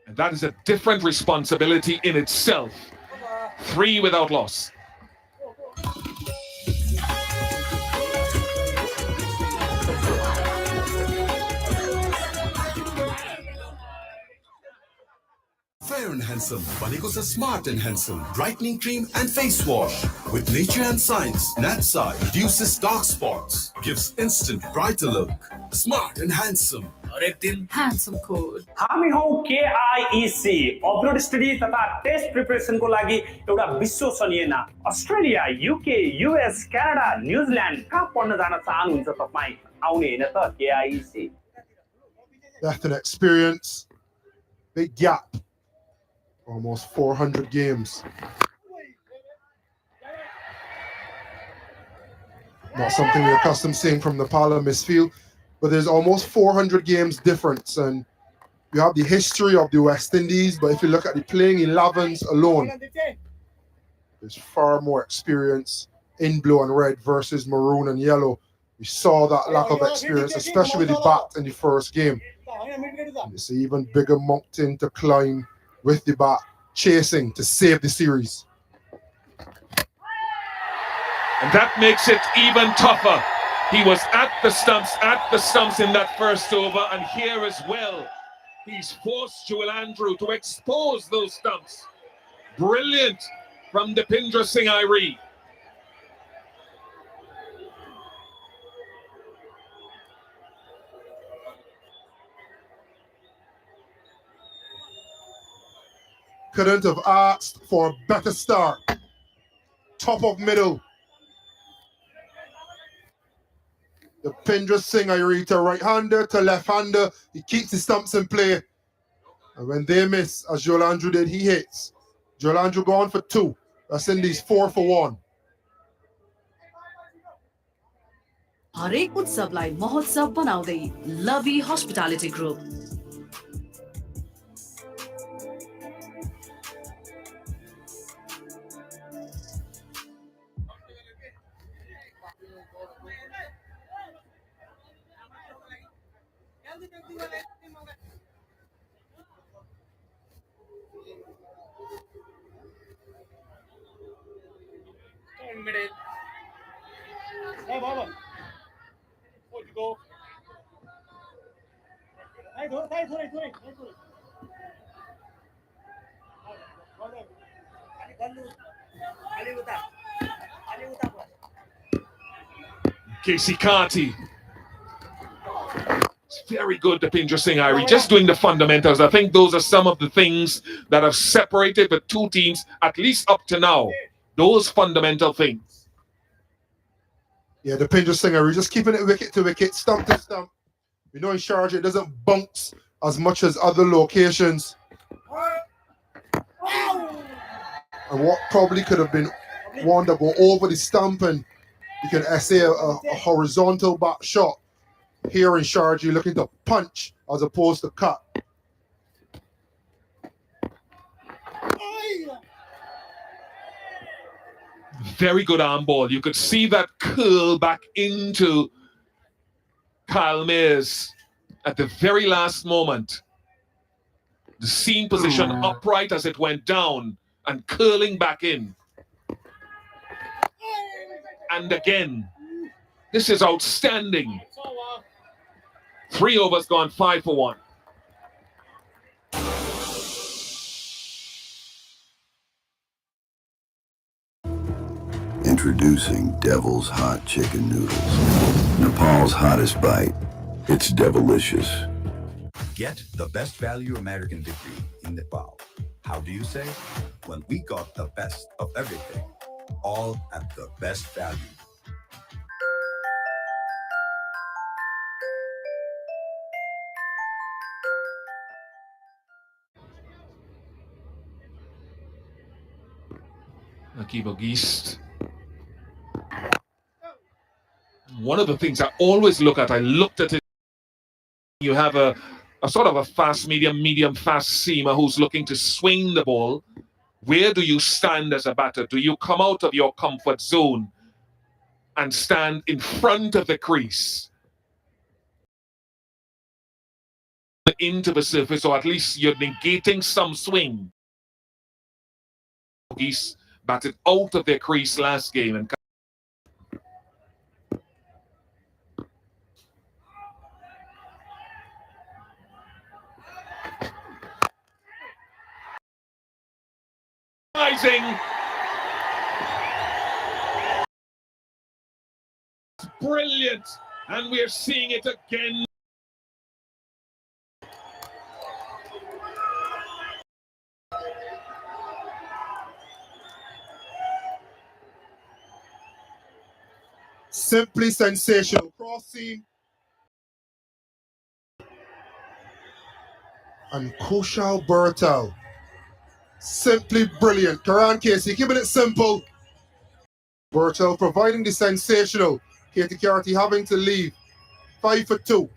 And that is a different responsibility in itself. 3 without loss. Fair and Handsome, भनेको छ Smart and Handsome brightening cream and face wash with nature and science. Natsa reduces dark spots, gives instant brighter look. Smart and Handsome. हरेक दिन handsome code. हामी हौ KIEC upload study तथा test प्रिपरेसनको लागि एउटा विश्वसनीय नाम। Australia, UK, US, Canada, New Zealand कहाँ पढ्न जान चाहनुहुन्छ तपाई? आउने हैन त KIEC. That's an experience. Big gap. Almost 400 games. Not something we're accustomed seeing from Nepal and Misfield, but there's almost 400 games difference. And you have the history of the West Indies, but if you look at the playing 11s alone, there's far more experience in blue and red versus maroon and yellow. We saw that lack of experience, especially with the bat in the first game. And it's an even bigger mountain to climb with the bat, chasing to save the series. And that makes it even tougher. He was at the stumps in that first over, and here as well, he's forced Joel Andrew to expose those stumps. Brilliant from Dipindra Singh Airi. Couldn't have asked for a better start. Top of middle. Dipindra Singh Airi to right-hander to left-hander. He keeps the stumps in play. And when they miss, as Joel Andrew did, he hits. Joel Andrew gone for 2. West Indies 4 for 1. हरेक उत्सवलाई महोत्सव बनाउँदै लभी hospitality group. Hey, Baba. Where'd you go? Hey, sorry. Casey Carty. It's very good, Dipindra Singh Airi, just doing the fundamentals. I think those are some of the things that have separated the two teams, at least up to now. Those fundamental things. Yeah, Dipindra Singh Airi just keeping it wicket to wicket, stump to stump. We know in Sharjah it doesn't bounce as much as other locations. And what probably could have been one that go over the stump and you can essay a horizontal back shot. Here in Sharjah, you're looking to punch as opposed to cut. Very good arm ball. You could see that curl back into Kyle Mears at the very last moment. The seam position upright as it went down and curling back in. And again, this is outstanding. 3 overs gone, 5 for 1. Introducing Devil's Hot Chicken Noodles. Nepal's hottest bite. It's devilicious. Get the best value American degree in Nepal. How do you say? When we got the best of everything, all at the best value. Akibo Geest. One of the things I always look at, I looked at it, you have a sort of a fast medium fast seamer who's looking to swing the ball. Where do you stand as a batter? Do you come out of your comfort zone and stand in front of the crease into the surface, or at least you're negating some swing? Geese batted out of their crease last game and brilliant, and we're seeing it again. Simply sensational. Cross seam. And Kushal Bertel. Simply brilliant. Karan Casey keeping it simple. Bertel providing the sensational. Katie Carty having to leave. 5 for 2.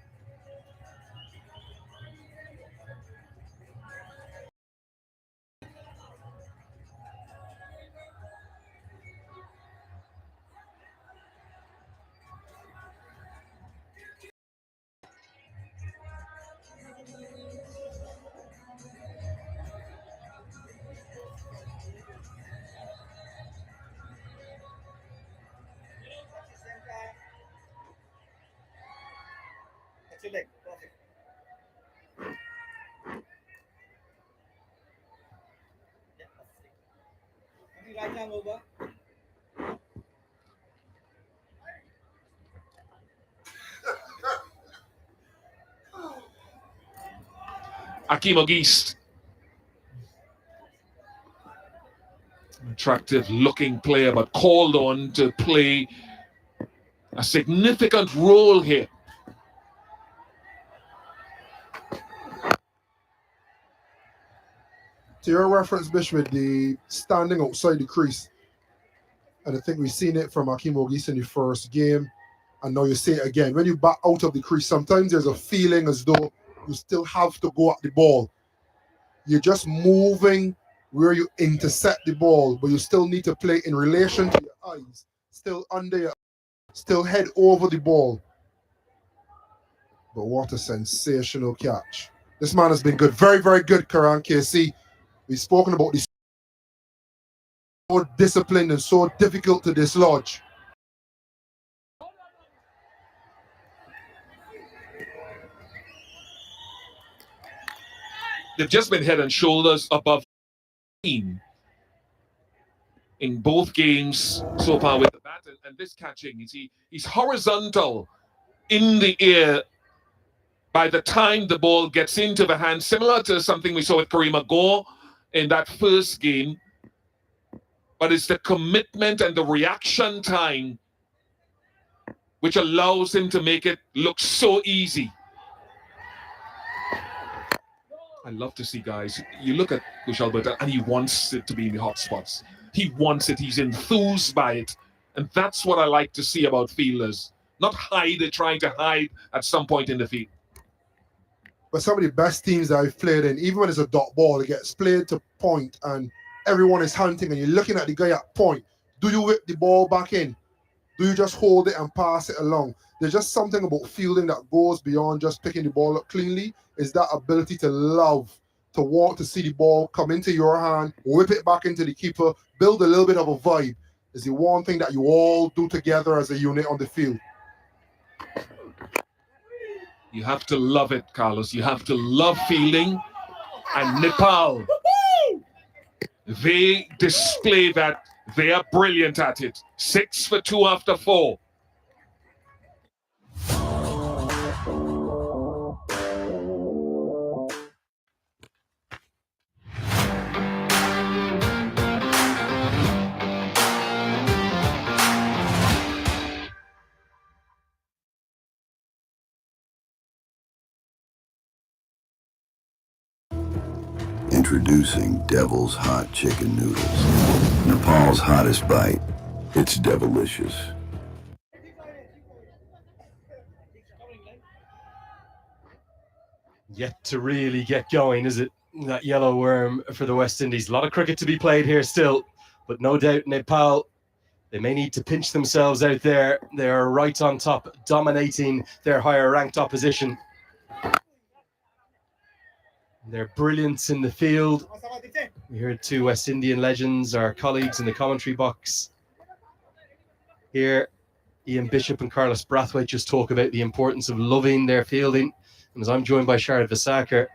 Akeem Ogist. Attractive looking player, but called on to play a significant role here. To your reference, Bishop, the standing outside the crease. And I think we've seen it from Akeem Ogist in the first game. And now you see it again. When you back out of the crease, sometimes there's a feeling as though you still have to go at the ball. You're just moving where you intercept the ball, but you still need to play in relation to your eyes, still under your, still head over the ball. But what a sensational catch. This man has been good. Very, very good, Karan KC. We've spoken about this. So disciplined and so difficult to dislodge. They've just been head and shoulders above team in both games so far with the bat, and this catching, he's horizontal in the air by the time the ball gets into the hand, similar to something we saw with Kareem Gore in that first game. But it's the commitment and the reaction time which allows him to make it look so easy. I love to see guys, you look at Kushal Bertel and he wants it to be in the hot spots. He wants it, he's enthused by it. And that's what I like to see about fielders. Not trying to hide at some point in the field. But some of the best teams that I've played in, even when it's a dot ball, it gets played to point and everyone is hunting and you're looking at the guy at point. Do you whip the ball back in? Do you just hold it and pass it along? There's just something about fielding that goes beyond just picking the ball up cleanly. Is that ability to love, to want to see the ball come into your hand, whip it back into the keeper, build a little bit of a vibe. Is the one thing that you all do together as a unit on the field. You have to love it, Carlos. You have to love fielding. And Nepal, they display that. They are brilliant at it. 6 for 2 after 4. Introducing Devil's Hot Chicken Noodles. Nepal's hottest bite. It's devilicious. Yet to really get going, is it? That yellow worm for the West Indies. A lot of cricket to be played here still, but no doubt Nepal, they may need to pinch themselves out there. They are right on top, dominating their higher ranked opposition. Their brilliance in the field. We heard 2 West Indian legends, our colleagues in the commentary box. Here, Ian Bishop and Carlos Brathwaite just talk about the importance of loving their fielding. And as I'm joined by Sharad Vasakar,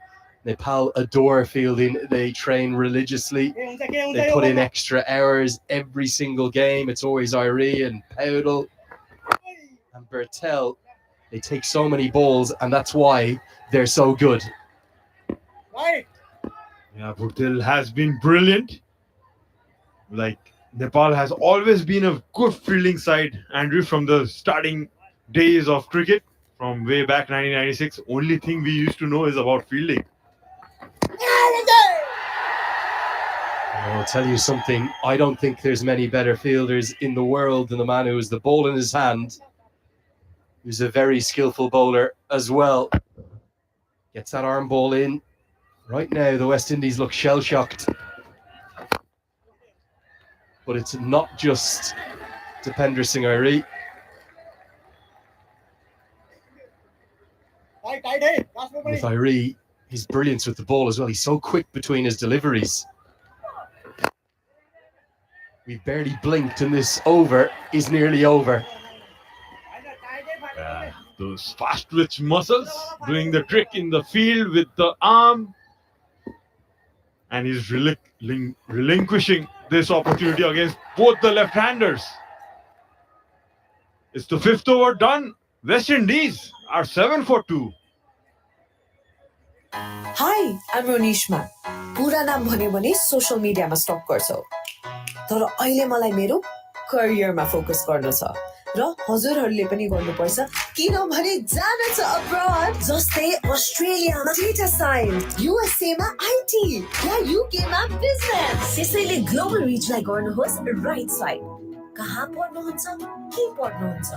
Nepal adore fielding. They train religiously. They put in extra hours every single game. It's always Irie and Powdell and Bertel. They take so many balls, and that's why they're so good. Yeah, Bhurtil has been brilliant. Like, Nepal has always been a good fielding side, Andrew, from the starting days of cricket, from way back 1996. Only thing we used to know is about fielding. I'll tell you something. I don't think there's many better fielders in the world than the man who has the ball in his hand, who's a very skillful bowler as well. Gets that arm ball in. Right now, the West Indies look shell-shocked. But it's not just Dipendra Singh Irie. With Irie, his brilliance with the ball as well. He's so quick between his deliveries. We've barely blinked and this over is nearly over. Those fast twitch muscles doing the trick in the field with the arm. And he's relinquishing this opportunity against both the left-handers. It's the 5th over done. West Indies are 7 for 2. Hi, I'm Ronishma. पुरा नाम भन्यो भने social मिडियामा stuck गर्छौ तर अहिले मलाई मेरो करियरमा फोकस गर्न छ र हजुरहरूले पनि गर्नुपर्छ किनभने जान छ अब्रॉड जस्तै अस्ट्रेलियामा डेटा साइन्स युएसए मा आईटी या युके मा बिजनेस त्यसैले ग्लोबल रिचलाई गर्नुहोस् राइट साइड कहाँ पढ्नुहुन्छ के पढ्नुहुन्छ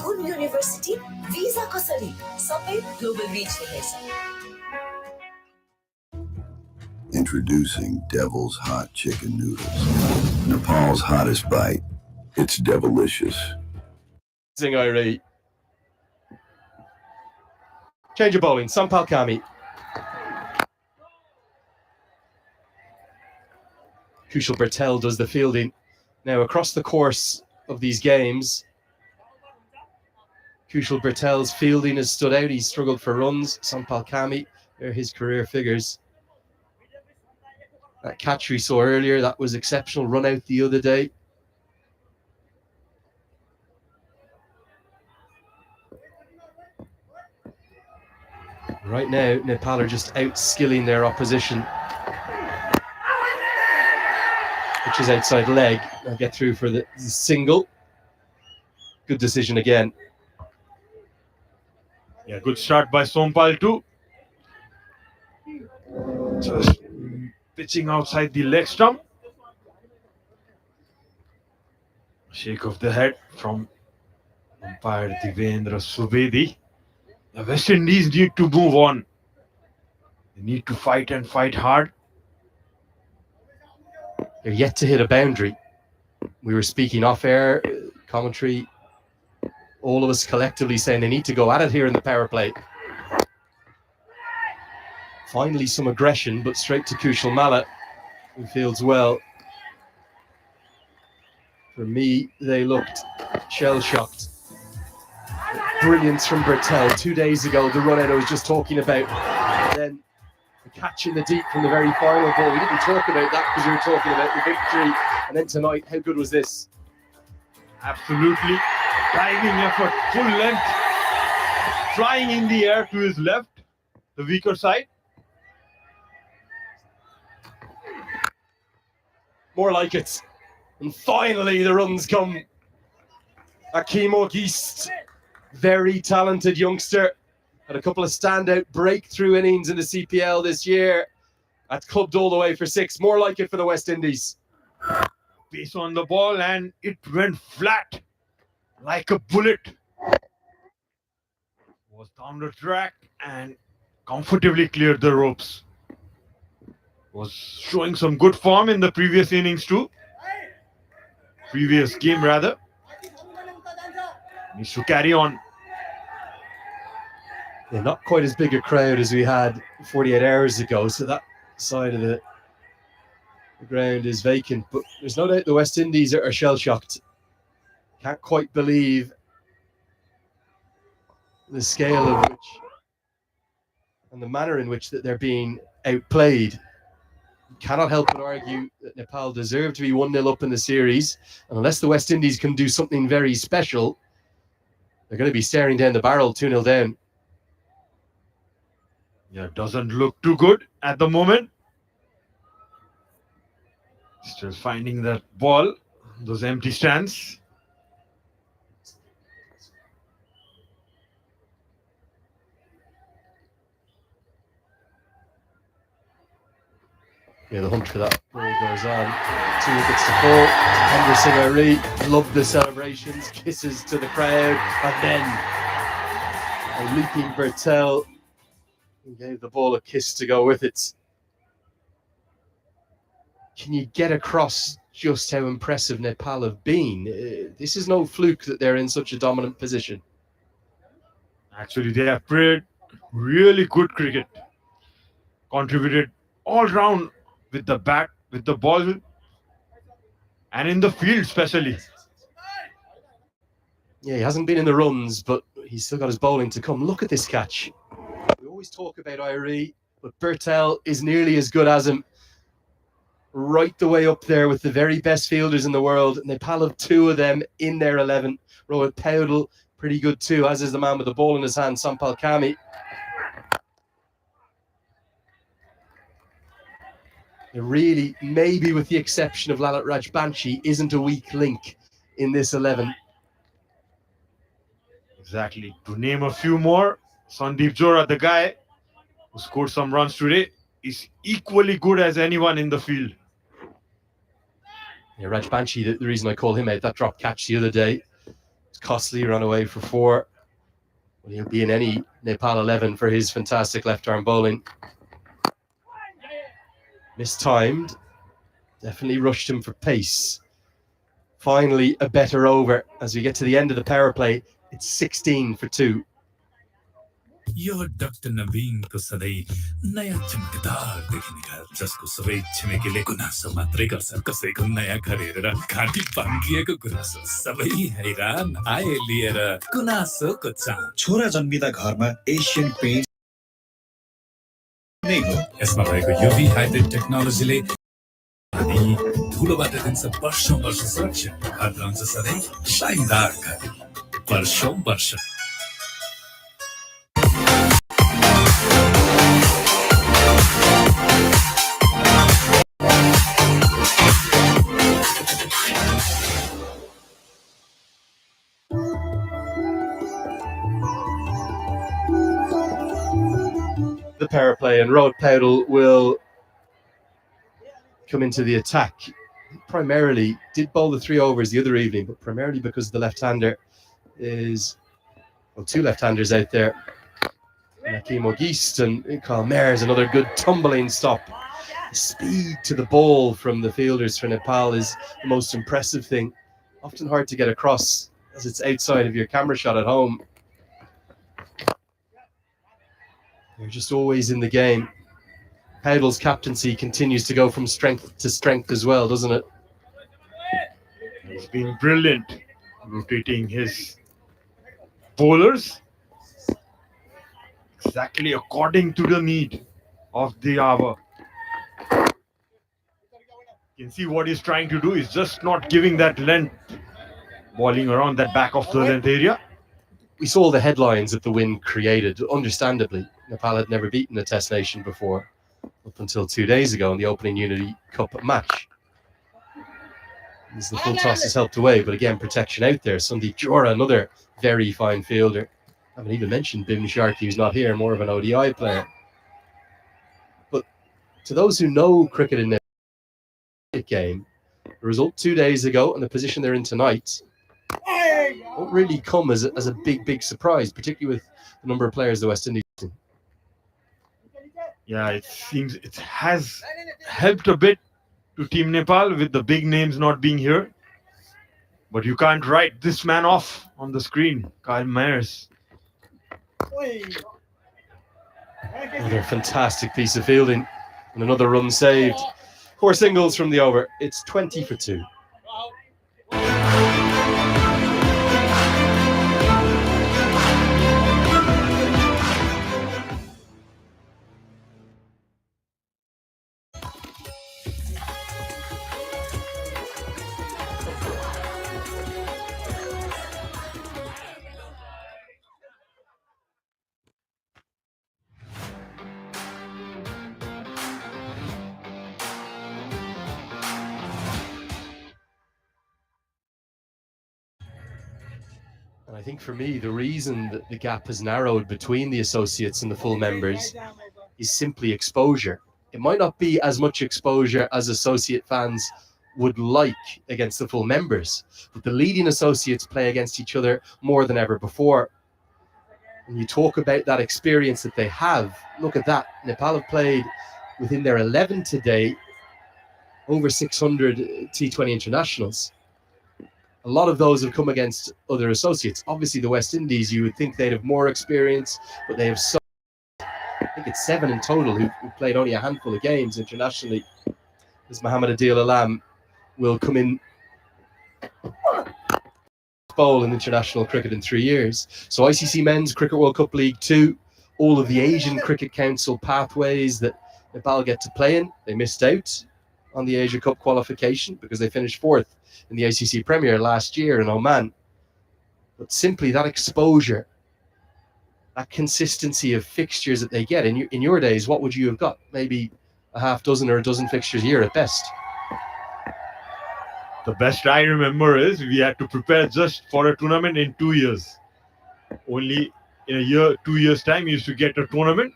कुन युनिभर्सिटी भिजा कसरी सबै ग्लोबल रिचले हेर्छ Introducing Devil's Hot Chicken Noodles. Nepal's hottest bite. It's devilicious. Singh Irie. Change of bowling. Sampal Kami. Kushal Bertel does the fielding. Now, across the course of these games, Kushal Bertel's fielding has stood out. He's struggled for runs. Sampal Kami, they're his career figures. That catch we saw earlier, that was exceptional. Run out the other day. Right now, Nepal are just out-skilling their opposition. Which is outside leg. They'll get through for the single. Good decision again. Yeah, good start by Sompal too. Just pitching outside the leg stump. Shake of the head from umpire Devendra Subedi. The West Indies need to move on. They need to fight and fight hard. They're yet to hit a boundary. We were speaking off air, commentary, all of us collectively saying they need to go at it here in the power play. Finally some aggression, but straight to Kushal Malla, who fields well. For me, they looked shell-shocked. Brilliance from Bertel 2 days ago, the run out I was just talking about. And then the catch in the deep from the very final ball. We didn't talk about that because we were talking about the victory. And then tonight, how good was this? Absolutely. Diving effort, full length. Flying in the air to his left, the weaker side. More like it. And finally, the runs come. Akeem Auguste, very talented youngster. Had a couple of standout breakthrough innings in the CPL this year. That's clubbed all the way for 6. More like it for the West Indies. Pace on the ball and it went flat like a bullet. Was down the track and comfortably cleared the ropes. Was showing some good form in the previous innings too. Previous game rather. Needs to carry on. Yeah, not quite as big a crowd as we had 48 hours ago, so that side of the ground is vacant. But there's no doubt the West Indies are shell-shocked. Can't quite believe the scale of which and the manner in which that they're being outplayed. Cannot help but argue that Nepal deserve to be 1-0 up in the series. And unless the West Indies can do something very special, they're going to be staring down the barrel 2-0 down. Yeah, doesn't look too good at the moment. Still finding that ball, those empty stands. Yeah, the hunt for that ball goes on. 2 wickets to fall. Henderson Ari loved the celebrations, kisses to the crowd, and then a leaping Bertel who gave the ball a kiss to go with it. Can you get across just how impressive Nepal have been? This is no fluke that they're in such a dominant position. Actually, they have played really good cricket. Contributed all round with the bat, with the ball, and in the field especially. Yeah, he hasn't been in the runs, but he's still got his bowling to come. Look at this catch. We always talk about Irie, but Bertel is nearly as good as him. Right the way up there with the very best fielders in the world. Nepal have 2 of them in their 11. Rohit Paudel, pretty good too, as is the man with the ball in his hand, Sampal Kami. It really, maybe with the exception of Lalit Rajbanshi, isn't a weak link in this 11. Exactly. To name a few more, Sandeep Johra, the guy who scored some runs today, is equally good as anyone in the field. Yeah, Rajbanshi, the reason I call him out, that drop catch the other day, it's costly, ran away for 4. Well, he'll be in any Nepal 11 for his fantastic left-arm bowling. Mistimed, definitely rushed him for pace. Finally, a better over. As we get to the end of the power play, it's 16 for 2. Yo doctor नवीनको सधैँ नयाँ चमकदार देखिने घर जसको सबै छिमेकीले गुनासो मात्रै गर्छन् कसैको नयाँ घर हेरेर घाँटी भाङ्गिएको गुनासो सबै हैरान आए लिएर गुनासोको चाम छोरा जन्मिँदा घरमा एसियन पेन्ट नै हो यसमा भएको युभी हाइब्रिड टेक्नोलोजीले अनि धुलोबाट दिन्छ वर्षौं वर्ष सुरक्षा घर रहन्छ सधैँ शानदार घर वर्षौं वर्ष The power play, and Rohit Paudel will come into the attack. Primarily did bowl the 3 overs the other evening, but primarily because the left-hander is, well, 2 left-handers out there. Akeem Auguste and Carl Mayer's another good tumbling stop The speed to the ball from the fielders for Nepal is the most impressive thing. Often hard to get across as it's outside of your camera shot at home. They're just always in the game. Howdle's captaincy continues to go from strength to strength as well, doesn't it? He's been brilliant, rotating his bowlers exactly according to the need of the hour. You can see what he's trying to do is just not giving that length, bowling around that back of the length area. We saw the headlines that the win created. Understandably, Nepal had never beaten a Test nation before, up until 2 days ago in the opening Unity Cup match. As the full toss is helped away, but again, protection out there. Sandeep Jora, another very fine fielder. I haven't even mentioned Bim Sharkey, who's not here, more of an ODI player. But to those who know cricket in the game, the result 2 days ago and the position they're in tonight won't really come as a big surprise, particularly with the number of players the West Indies team. Yeah, it seems it has helped a bit to Team Nepal with the big names not being here. But you can't write this man off on the screen, Kyle Myers. Another fantastic piece of fielding and another run saved. 4 singles from the over. It's 20 for 2. And I think for me, the reason that the gap has narrowed between the associates and the full members is simply exposure. It might not be as much exposure as associate fans would like against the full members, but the leading associates play against each other more than ever before. And you talk about that experience that they have. Look at that. Nepal have played within their 11 today over 600 T20 internationals. A lot of those have come against other associates. Obviously, the West Indies, you would think they'd have more experience, but they have so, I think it's 7 in total who played only a handful of games internationally. As Mohammad Adil Alam will come in bowl in international cricket in 3 years. So ICC Men's Cricket World Cup League 2, all of the Asian Cricket Council pathways that Nepal get to play in, they missed out on the Asia Cup qualification because they finished 4th in the ICC Premier last year in Oman. But simply that exposure, that consistency of fixtures that they get. In your days, what would you have got? Maybe a half dozen or a dozen fixtures a year at best. The best I remember is we had to prepare just for a tournament in 2 years. Only in a year, 2 years' time, we used to get a tournament.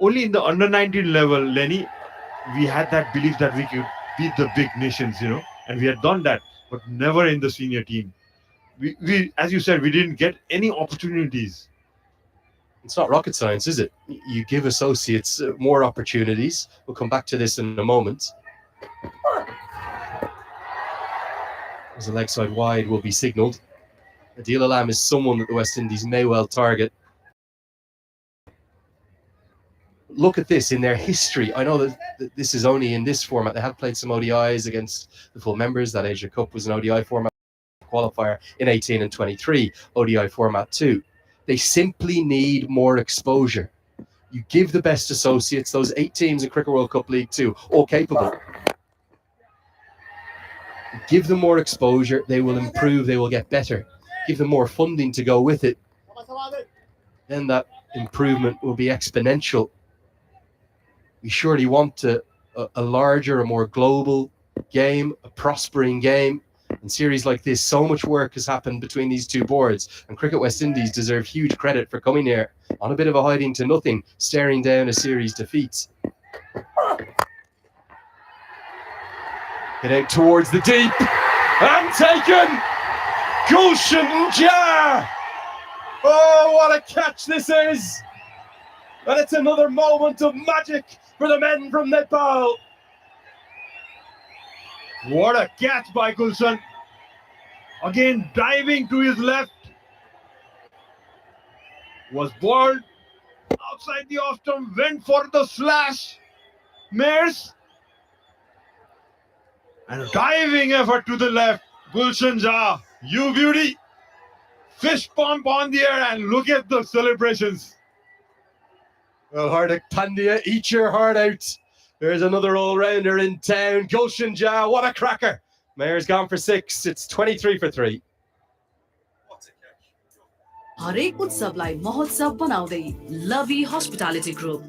Only in the under-19 level, Lenny, we had that belief that we could beat the big nations, and we had done that, but never in the senior team. We, as you said, we didn't get any opportunities. It's not rocket science, is it? You give associates more opportunities. We'll come back to this in a moment. As a leg side wide will be signalled. Adil Alam is someone that the West Indies may well target. Look at this in their history. I know that this is only in this format. They have played some ODIs against the full members. That Asia Cup was an ODI format qualifier in 18 and 23, ODI format 2. They simply need more exposure. You give the best associates, those 8 teams in Cricket World Cup League 2, all capable. Give them more exposure, they will improve, they will get better. Give them more funding to go with it. Then that improvement will be exponential. We surely want a larger, a more global game, a prospering game. In series like this, so much work has happened between these two boards, and Cricket West Indies deserve huge credit for coming here on a bit of a hiding to nothing, staring down a series defeats. Hit out towards the deep, and taken! Gulshan Jar! Oh, what a catch this is! And it's another moment of magic for the men from Nepal. What a catch by Gulshan. Again, diving to his left. Was balled outside the off stump, went for the slash. Mares. And a diving effort to the left. Gulshan Jha, you beauty. Fish pump on the air and look at the celebrations. Well, Hardik Pandya, eat your heart out. There's another all-rounder in town. Gulshan Jha, what a cracker. Mayer's gone for 6. It's 23 for 3. हरेक उत्सवलाई महोत्सव बनाउँदै लभी hospitality group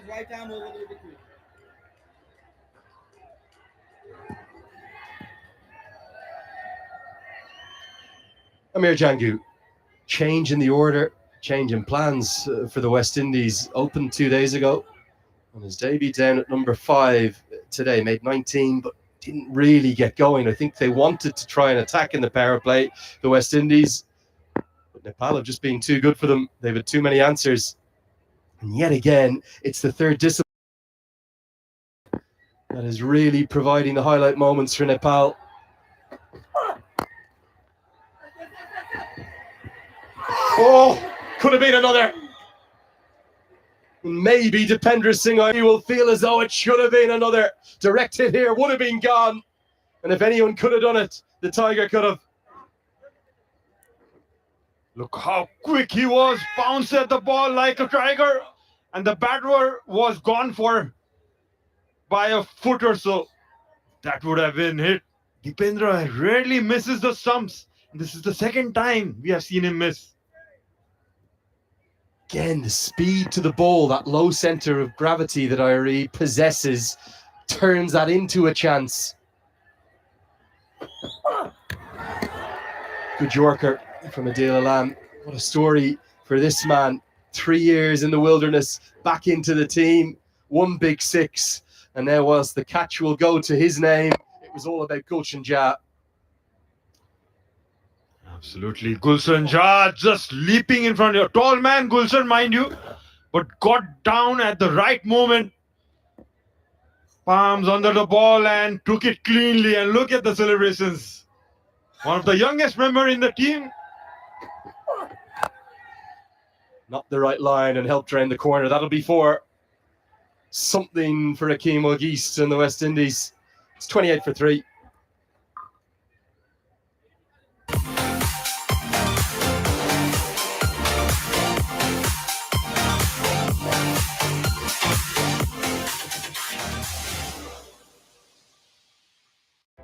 Right arm over the between. Amir Jangu, change in the order, change in plans for the West Indies. Opened 2 days ago on his debut down at number 5 today. Made 19, but didn't really get going. I think they wanted to try and attack in the power play, the West Indies. But Nepal have just been too good for them. They've had too many answers. And yet again, it's the third discipline that is really providing the highlight moments for Nepal. Oh, could have been another. Maybe Dipendra Singh will feel as though it should have been another. Direct hit here would have been gone. And if anyone could have done it, the Tiger could have. Look how quick he was. Pounced at the ball like a tiger. And the batter was gone for by a foot or so. That would have been hit. Dipendra rarely misses the stumps. This is the second time we have seen him miss. Again, the speed to the ball, that low center of gravity that Irie possesses, turns that into a chance. Good Yorker from Adil Alam. What a story for this man. 3 years in the wilderness, back into the team, 1 big 6. And now whilst the catch will go to his name, it was all about Gulshan Jha. Absolutely. Gulshan Jha just leaping in front of you. Tall man, Gulshan, mind you, but got down at the right moment. Palms under the ball and took it cleanly. And look at the celebrations. One of the youngest member in the team. Not the right line and helped drain the corner. That'll be for something for Akeem Ogist in the West Indies. It's 28 for 3.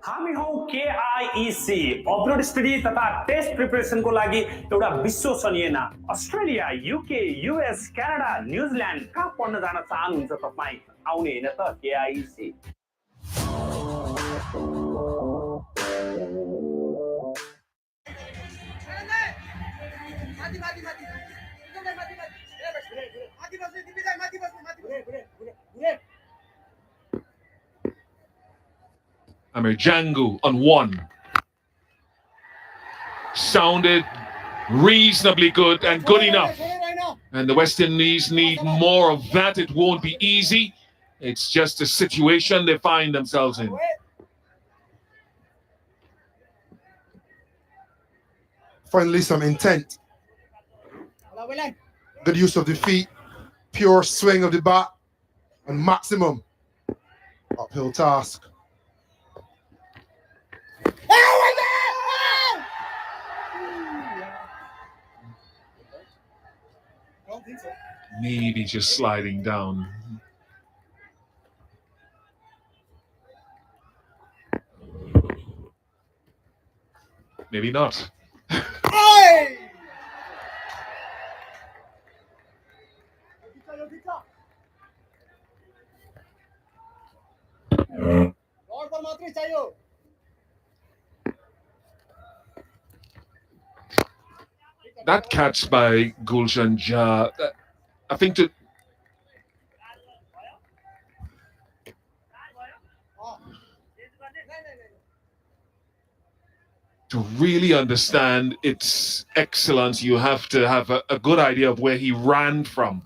हामी हौ KIEC upload study तथा test प्रिपरेसनको लागि एउटा विश्वसनीय नाम Australia UK US Canada New Zealand कहाँ पढ्न जान चाहनुहुन्छ तपाई आउने हैन त KIEC Amir Jangu on 1. Sounded reasonably good and good enough. And the West Indies need more of that. It won't be easy. It's just a situation they find themselves in. Finally, some intent. Good use of the feet, pure swing of the bat, and maximum uphill task. Maybe just sliding down. Maybe not. That catch by Gulshan Jah, I think to really understand its excellence, you have to have a good idea of where he ran from.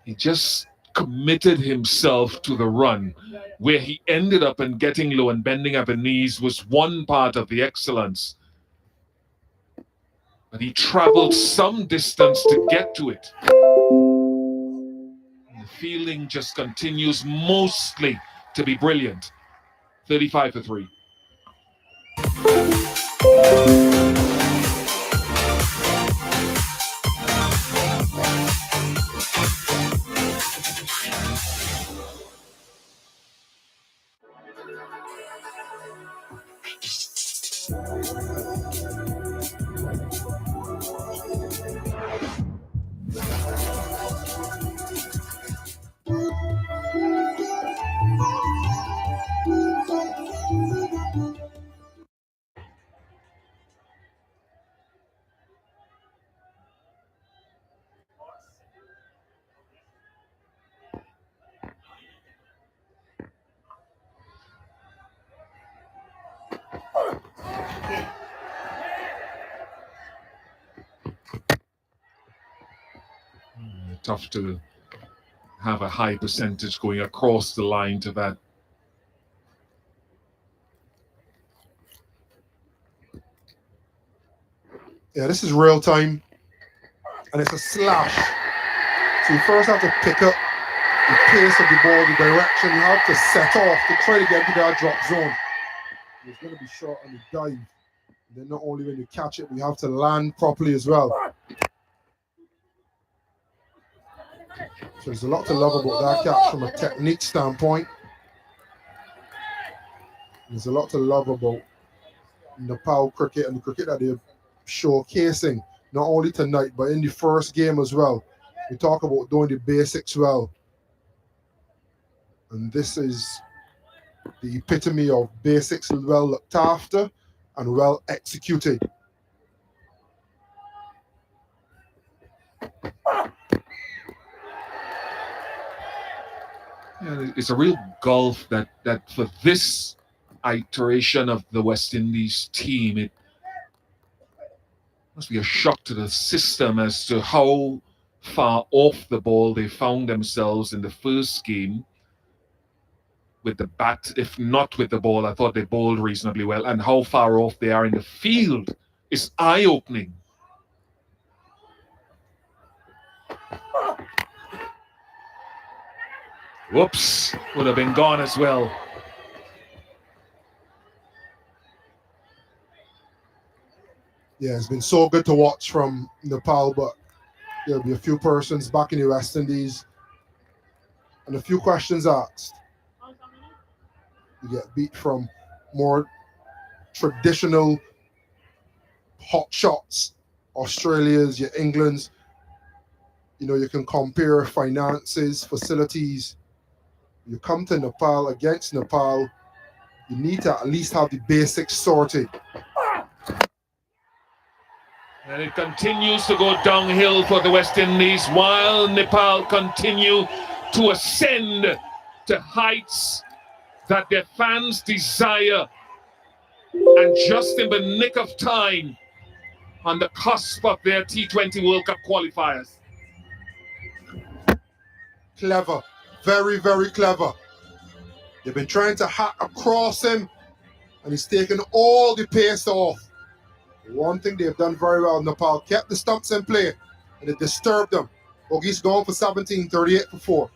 He just committed himself to the run. Where he ended up and getting low and bending up his knees was one part of the excellence. But he traveled some distance to get to it. The fielding just continues mostly to be brilliant. 35 for 3. Tough to have a high percentage going across the line to that. Yeah, this is real time, and it's a slash. So you first have to pick up the pace of the ball, the direction. You have to set off to try to get into that drop zone. It's going to be short on the dive. Then not only when you catch it, but you have to land properly as well. So there's a lot to love about that catch from a technique standpoint. There's a lot to love about Nepal cricket and the cricket that they're showcasing, not only tonight, but in the first game as well. We talk about doing the basics well. And this is the epitome of basics well looked after and well executed. Yeah, it's a real gulf that for this iteration of the West Indies team, it must be a shock to the system as to how far off the ball they found themselves in the first game with the bat. If not with the ball, I thought they bowled reasonably well, and how far off they are in the field is eye-opening. Whoops, would have been gone as well. Yeah, it's been so good to watch from Nepal, but there'll be a few persons back in the West Indies and a few questions asked. You get beat from more traditional hot shots, Australia's, your England's. You know, you can compare finances, facilities. You come to Nepal, against Nepal, you need to at least have the basics sorted. And it continues to go downhill for the West Indies while Nepal continue to ascend to heights that their fans desire. And just in the nick of time, on the cusp of their T20 World Cup qualifiers. Clever, very, very clever. They've been trying to hack across him, and he's taken all the pace off. One thing they've done very well, Nepal kept the stumps in play, and it disturbed them. Ogie's gone for 17, 38 for 4.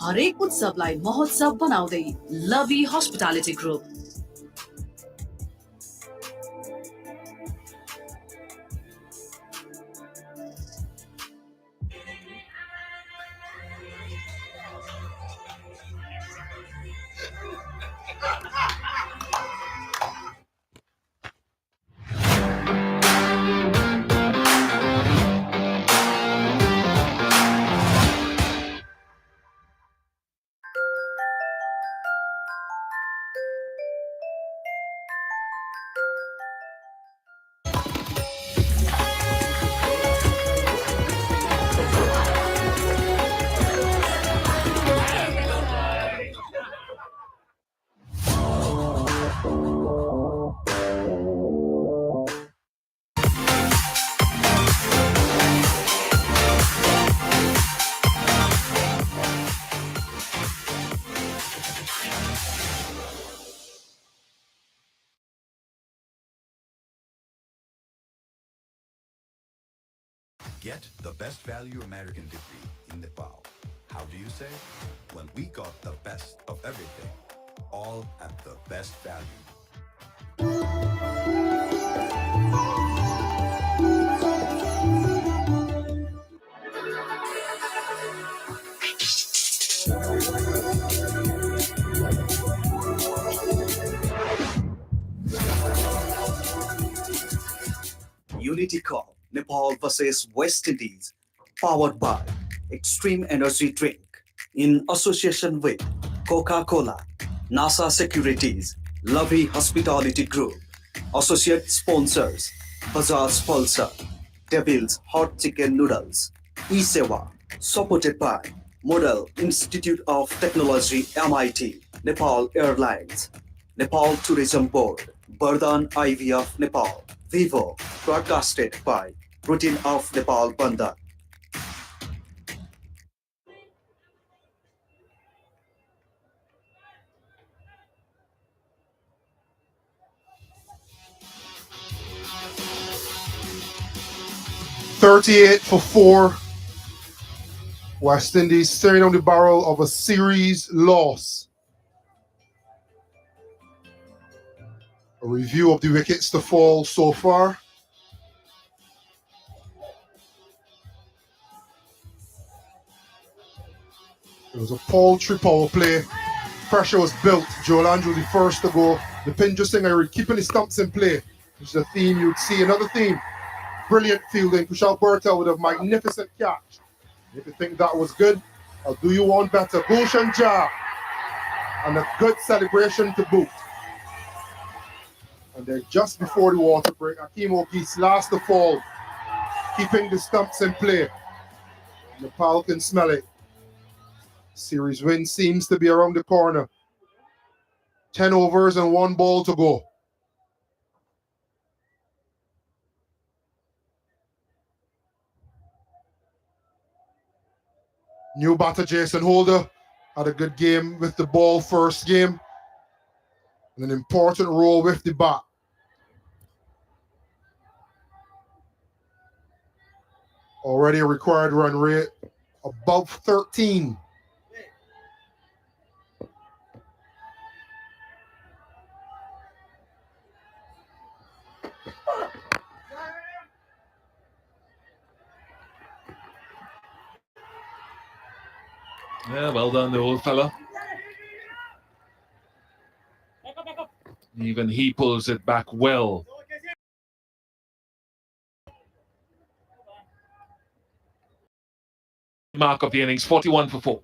हरेक उत्सवलाई महोत्सव बनाउँदै लभी hospitality group Get the best value American degree in Nepal. How do you say? Well, we got the best of everything, all at the best value. Unity Cup, Nepal versus West Indies, powered by Extreme Energy Drink, in association with Coca-Cola, NASA Securities, Lovey Hospitality Group, associate sponsors, Bajaj Pulsar, Devil's Hot Chicken Noodles, eSewa, supported by Model Institute of Technology, MIT, Nepal Airlines, Nepal Tourism Board, Bardhan IVF Nepal, Vivo, broadcasted by Routine of Nepal Bandar. $38-4. West Indies staring on the barrel of a series loss. A review of the wickets to fall so far. It was a paltry power play. Pressure was built. Joel Andrews the first to go. The Pinja Singer keeping the stumps in play, which is a theme you'd see. Another theme. Brilliant fielding. Kushal Bertel with a magnificent catch. If you think that was good, or do you want better? Gulshan Jah. And a good celebration to boot. And then just before the water break, Akeem O'Keefe's last to fall, keeping the stumps in play. Nepal can smell it. Series win seems to be around the corner. 10 overs and 1 ball to go. New batter Jason Holder had a good game with the ball first game. And an important role with the bat. Already a required run rate above 13. Yeah, well done, the old fella. Even he pulls it back well. Mark of the innings, 41-4.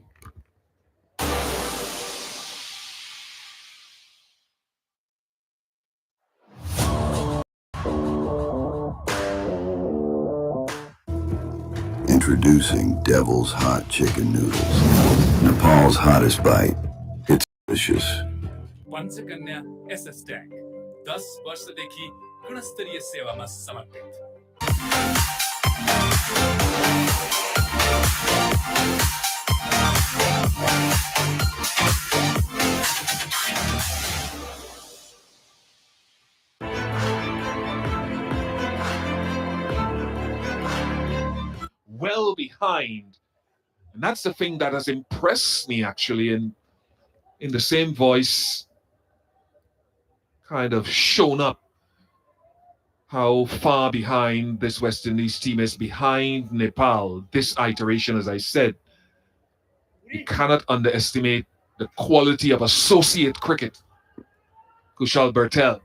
Introducing Devil's Hot Chicken Noodles. Nepal's hottest bite. It's delicious. Panchakanya SS tank 10 वर्षदेखि गुणस्तरीय सेवामा समर्पित। Well behind. And that's the thing that has impressed me, actually, in the same voice, kind of shown up how far behind this West Indies team is behind Nepal. This iteration, as I said, you cannot underestimate the quality of associate cricket. Kushal Bertel.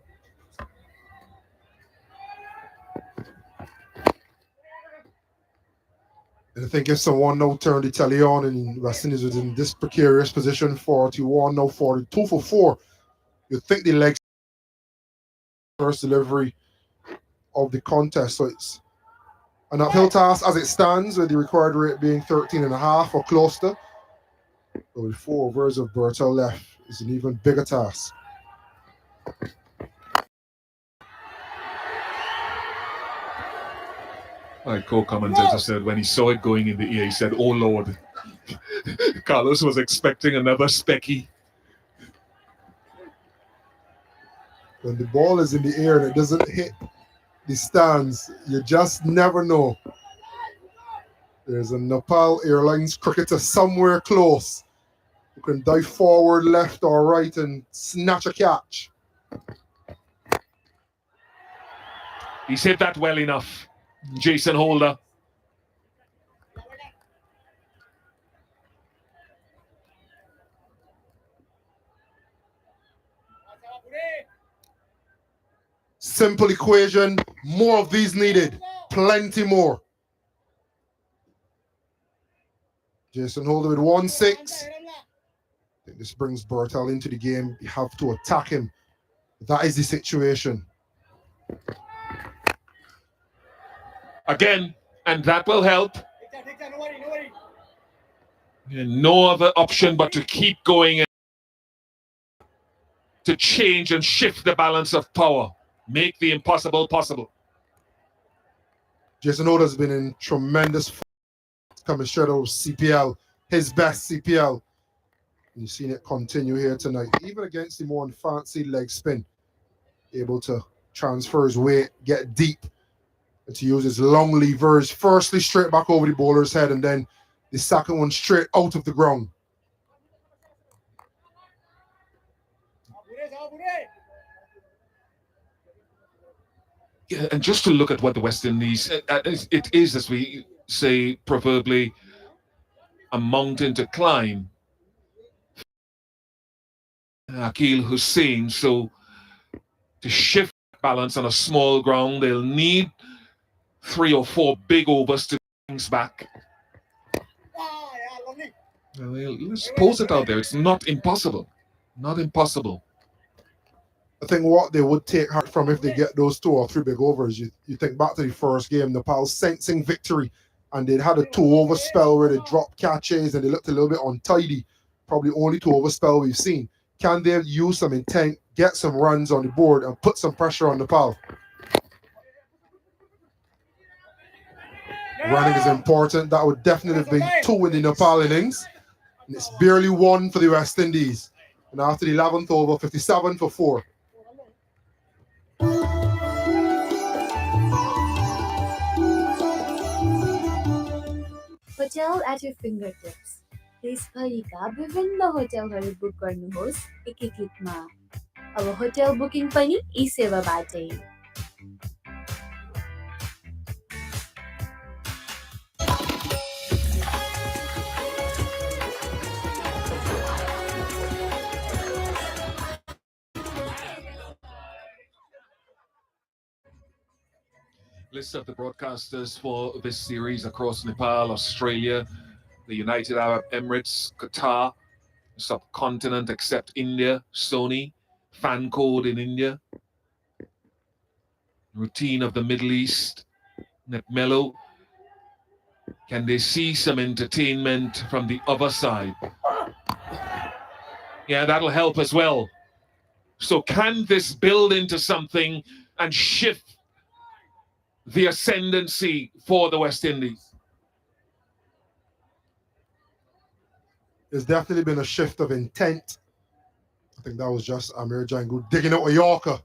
And I think if someone now turned the tally on and West Indies was in this precarious position, 41, now 42-4, you'd think the legs first delivery of the contest. So it's an uphill task as it stands, with the required rate being 13.5 or close to. But with 4 overs of Bertel left, it's an even bigger task. My co-commentator said when he saw it going in the ear, he said, "Oh Lord." Carlos was expecting another specky. When the ball is in the air and it doesn't hit the stands, you just never know. There's a Nepal Airlines cricketer somewhere close who can dive forward, left or right and snatch a catch. He's hit that well enough, Jason Holder. Simple equation, more of these needed, plenty more. Jason Holder with 1-6. I think this brings Bertel into the game. You have to attack him. That is the situation. Again, and that will help. No other option but to keep going and to change and shift the balance of power. Make the impossible possible. Jason Holder has been in tremendous form coming straight out of CPL, his best CPL. You've seen it continue here tonight, even against the more fancy leg spin. Able to transfer his weight, get deep, and to use his long levers, firstly straight back over the bowler's head, and then the second one straight out of the ground. Yeah, and just to look at what the West Indies, it is, as we say, proverbially, a mountain to climb. Akil Hussain, so to shift balance on a small ground, they'll need 3 or 4 big overs to things back. Well, let's pose it out there. It's not impossible. Not impossible. I think what they would take heart from if they get those 2 or 3 big overs, you think back to the first game, Nepal sensing victory, and they'd had a 2-over spell where they dropped catches and they looked a little bit untidy. Probably only 2-over spell we've seen. Can they use some intent, get some runs on the board, and put some pressure on Nepal? Running is important. That would definitely have been 2 in the Nepal innings. And it's barely 1 for the West Indies. And after the 11th over, 57 for 4. Hotel at your fingertips. देशभरिका विभिन्न होटलहरू book गर्नुहोस् एकै क्लिकमा। अब hotel booking पनि ई-सेवाबाटै। List of the broadcasters for this series across Nepal, Australia, the United Arab Emirates, Qatar, subcontinent except India, Sony, fan code in India, routine of the Middle East, Netmello. Can they see some entertainment from the other side? Yeah, that'll help as well. So can this build into something and shift the ascendancy for the West Indies? There's definitely been a shift of intent. I think that was just Amir Jangu digging out a Yorker.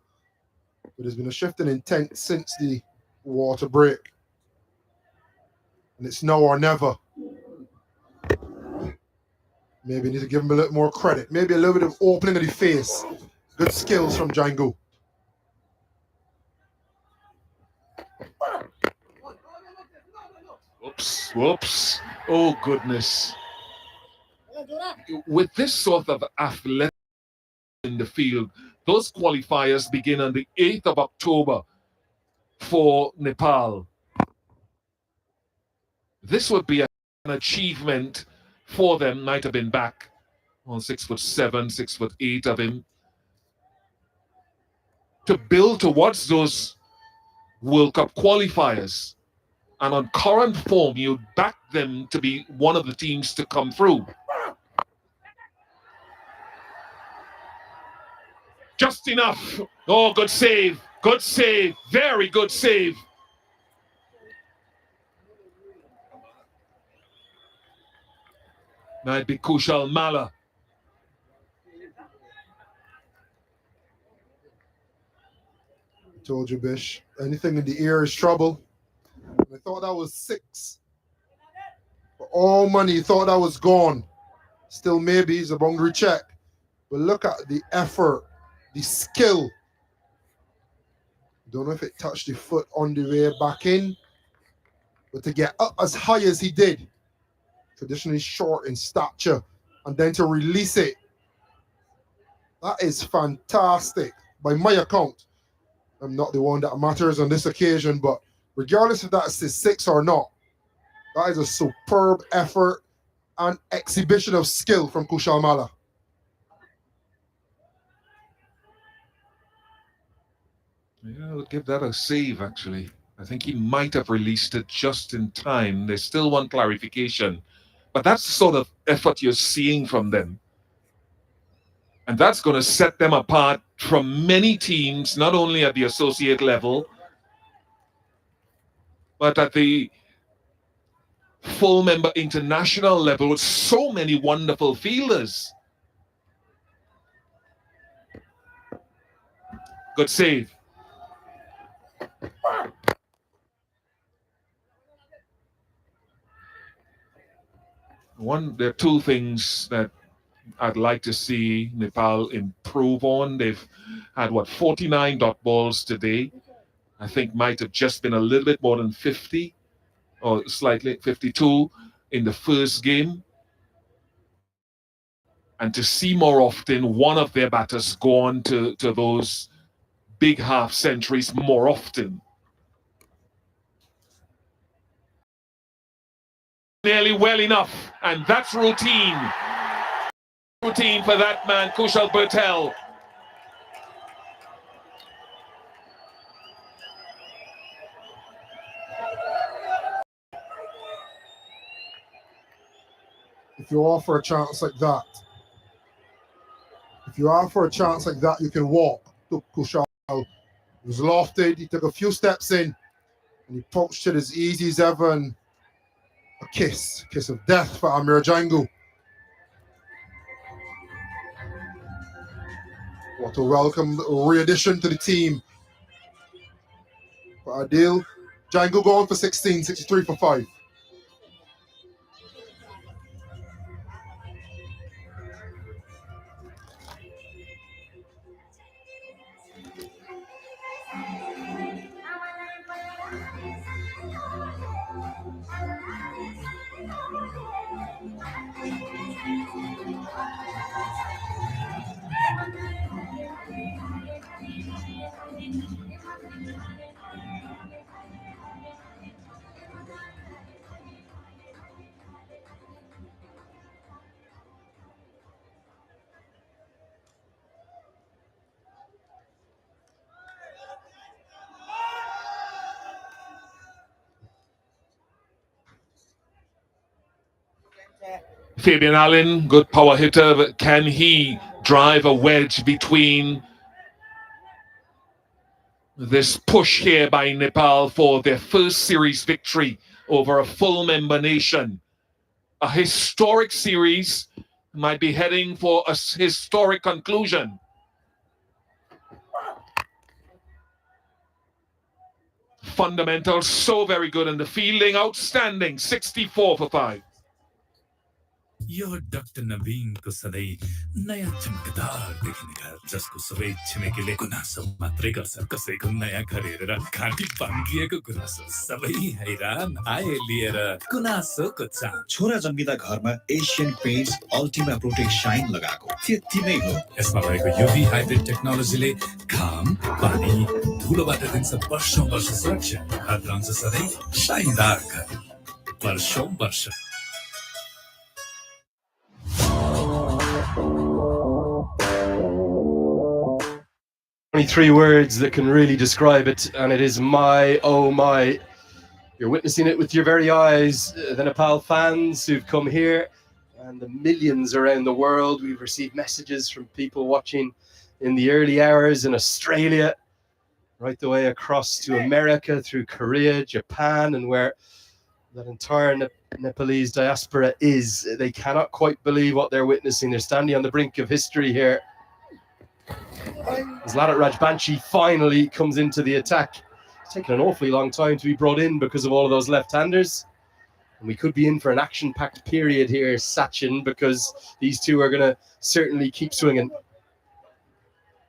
But there's been a shift in intent since the water break. And it's now or never. Maybe need to give him a little more credit. Maybe a little bit of opening of the face. Good skills from Jangu. Whoops, whoops. Oh, goodness. With this sort of athleticism in the field, those qualifiers begin on the 8th of October for Nepal. This would be an achievement for them. Might have been back on 6'7", 6'8" of him. To build towards those World Cup qualifiers. And on current form, you'd back them to be one of the teams to come through. Just enough. Oh, good save. Good save. Very good save. Might be Kushal Mala. I told you, Bish. Anything in the air is trouble. I thought that was 6. all money, he thought that was gone. Still maybe it's a boundary check. But look at the effort, the skill. Don't know if it touched the foot on the way back in. But to get up as high as he did, traditionally short in stature, and then to release it, that is fantastic. By my account, I'm not the one that matters on this occasion, but regardless if that's his 6 or not, that is a superb effort and exhibition of skill from Kushal Malla. Yeah, I would give that a save, actually. I think he might have released it just in time. There's still one clarification. But that's the sort of effort you're seeing from them. And that's going to set them apart from many teams, not only at the associate level, but at the full member international level with so many wonderful fielders. Good save. There are two things that I'd like to see Nepal improve on. They've had, 49 dot balls today. I think might have just been a little bit more than 50 or slightly 52 in the first game. And to see more often one of their batters go on to those big half centuries more often. Nearly well enough, and that's routine. Routine for that man, Kushal Patel. If you offer a chance like that, you can walk to Kushal. He was lofted, he took a few steps in, and he approached it as easy as ever, and a kiss of death for Amir Jangu. What a welcome re-addition to the team. For Adil, Jangu going for 16, 63 for 5. Fabian Allen, good power hitter, but can he drive a wedge between this push here by Nepal for their first series victory over a full member nation? A historic series, might be heading for a historic conclusion. Fundamentals so very good, and the fielding outstanding. 64 for 5. Yo doctor नवीन को सधैँ नयाँ चमकदार देखिने घर जसको सबै छिमेकीले गुनासो मात्रै गर्छ कसैको नयाँ घर हेरेर घाँटी भाङ्गिएको गुनासो सबै हैरान आए लिएर गुनासोको चाम छोरा जन्मिँदा घरमा Asian Paints Ultima Protect Shine लगाएको त्यति नै हो यसमा भएको युभी हाइब्रिड टेक्नोलोजीले घाम पानी धुलोबाट दिन्छ वर्षौं वर्ष सुरक्षा हात रहन्छ सधैँ शाइनदार घर वर्षौं वर्ष 23 words that can really describe it, and it is my, oh my. You're witnessing it with your very eyes. The Nepal fans who've come here and the millions around the world. We've received messages from people watching in the early hours in Australia, right the way across to America, through Korea, Japan, and where that entire Nepalese diaspora is. They cannot quite believe what they're witnessing. They're standing on the brink of history here. As Ladit Rajbanshi finally comes into the attack. It's taken an awfully long time to be brought in because of all of those left-handers. And we could be in for an action-packed period here, Sachin, because these two are going to certainly keep swinging.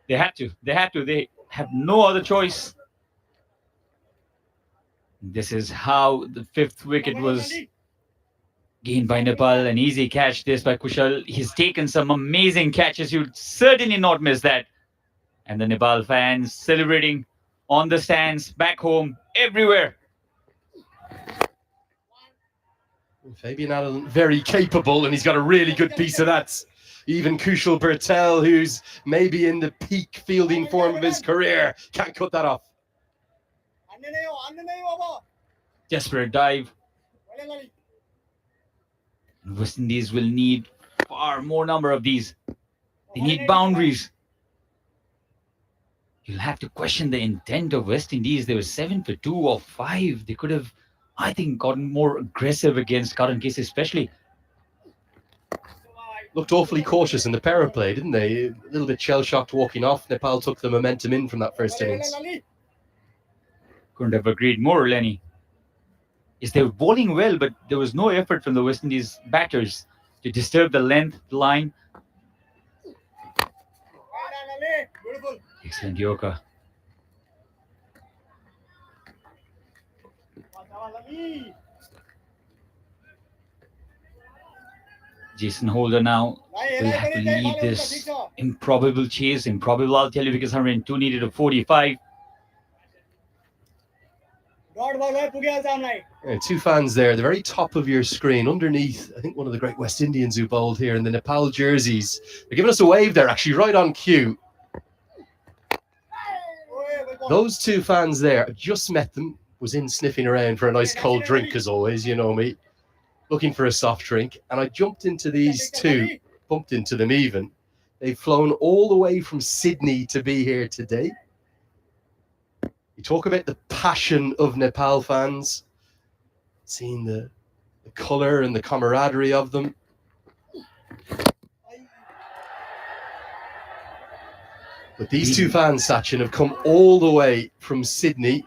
They had to. They had to. They have no other choice. This is how the 5th wicket was gained by Nepal. An easy catch this by Kushal. He's taken some amazing catches. You'll certainly not miss that. And the Nepal fans celebrating on the stands, back home, everywhere. Fabian Allen, very capable, and he's got a really good piece of that. Even Kushal Bertel, who's maybe in the peak fielding form of his career, can't cut that off. Desperate dive. West Indies will need far more number of these. They need boundaries. You'll have to question the intent of West Indies. They were 7 for 2 or 5. They could have, I think, gotten more aggressive against Karan Case especially. Looked awfully cautious in the power play, didn't they? A little bit shell-shocked walking off. Nepal took the momentum in from that first innings. Couldn't have agreed more, Lenny. Yes, they were bowling well, but there was no effort from the West Indies batters to disturb the length line. Excellent Yorker. Jason Holder now will have to lead this improbable chase. Improbable, I'll tell you, because 102 needed a 45. Yeah, two fans there, the very top of your screen, underneath, I think one of the great West Indians who bowled here in the Nepal jerseys. They're giving us a wave there, actually, right on cue. Those two fans there, I just met them, was in sniffing around for a nice cold drink, as always, you know me, looking for a soft drink, and I jumped into these two, bumped into them even. They've flown all the way from Sydney to be here today. You talk about the passion of Nepal fans, seeing the colour and the camaraderie of them. But these two fans, Sachin, have come all the way from Sydney.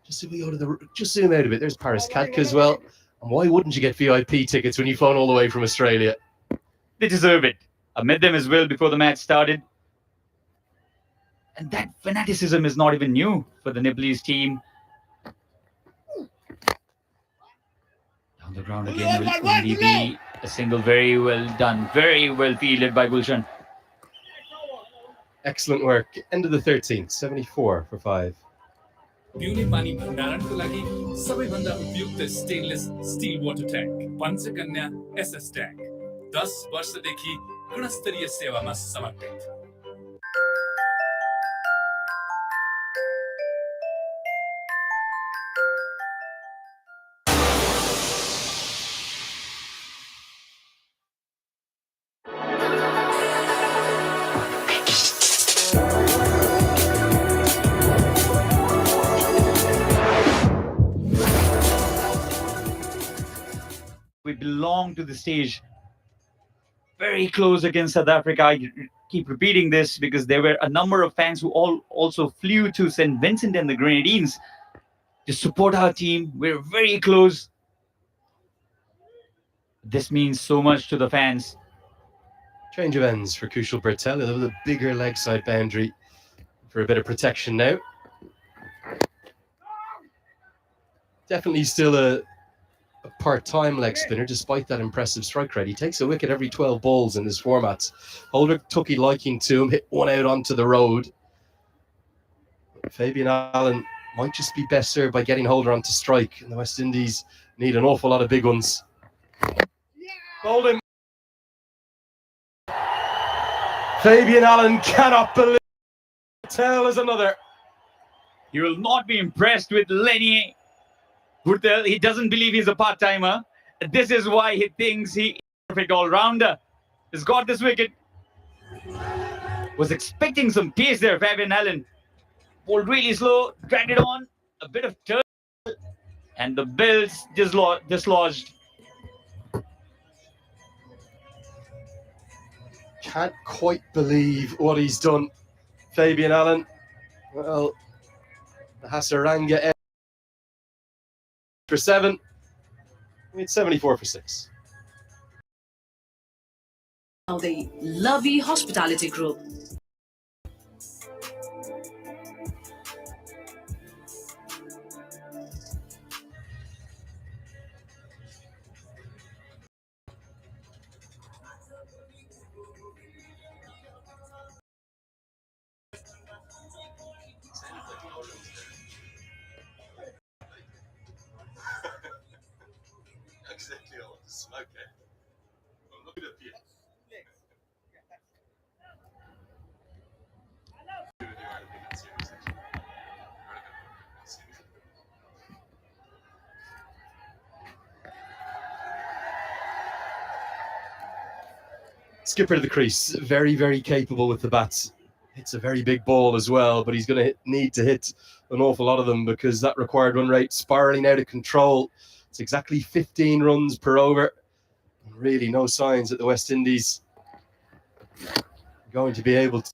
Just zoom out a bit. There's Paris Kadka as well. And why wouldn't you get VIP tickets when you've flown all the way from Australia? They deserve it. I met them as well before the match started. And that fanaticism is not even new for the Nepalese team. Down the ground again will only be a single. Very well done. Very well fielded by Gulshan. Excellent work. End of the 13th, 74 for 5. पिउने पानी भण्डारणको लागि सबैभन्दा उपयुक्त stainless steel water tank Panchakanya SS tank 10 वर्षदेखि गुणस्तरीय सेवामा समर्पित। We belong to the stage. Very close against South Africa. I keep repeating this because there were a number of fans who also flew to St. Vincent and the Grenadines to support our team. We're very close. This means so much to the fans. Change of ends for Kushal Bertel, a little bigger leg side boundary for a bit of protection now. Definitely still a part-time leg spinner, despite that impressive strike rate. He takes a wicket every 12 balls in this format. Holder took a liking to him, hit one out onto the road. Fabian Allen might just be best served by getting Holder onto strike, and the West Indies need an awful lot of big ones. Hold him. Fabian Allen cannot believe Bertel is another. You will not be impressed with Lenny Bertel. He doesn't believe he's a part-timer. This is why he thinks he is a perfect all-rounder. He's got this wicket. Was expecting some pace there, Fabian Allen. Bowled really slow, dragged it on, a bit of turn, and the bill's dislodged. Can't quite believe what he's done, Fabian Allen. Well, the Hasaranga for 7. It's 74 for 6. Now the Lovey Hospitality Group. Exactly, I want to smoke it. I'm looking at you. Skipper to the crease, very, very capable with the bats. It's a very big ball as well, but he's going to need to hit an awful lot of them because that required run rate spiraling out of control. It's exactly 15 runs per over. Really no signs that the West Indies are going to be able to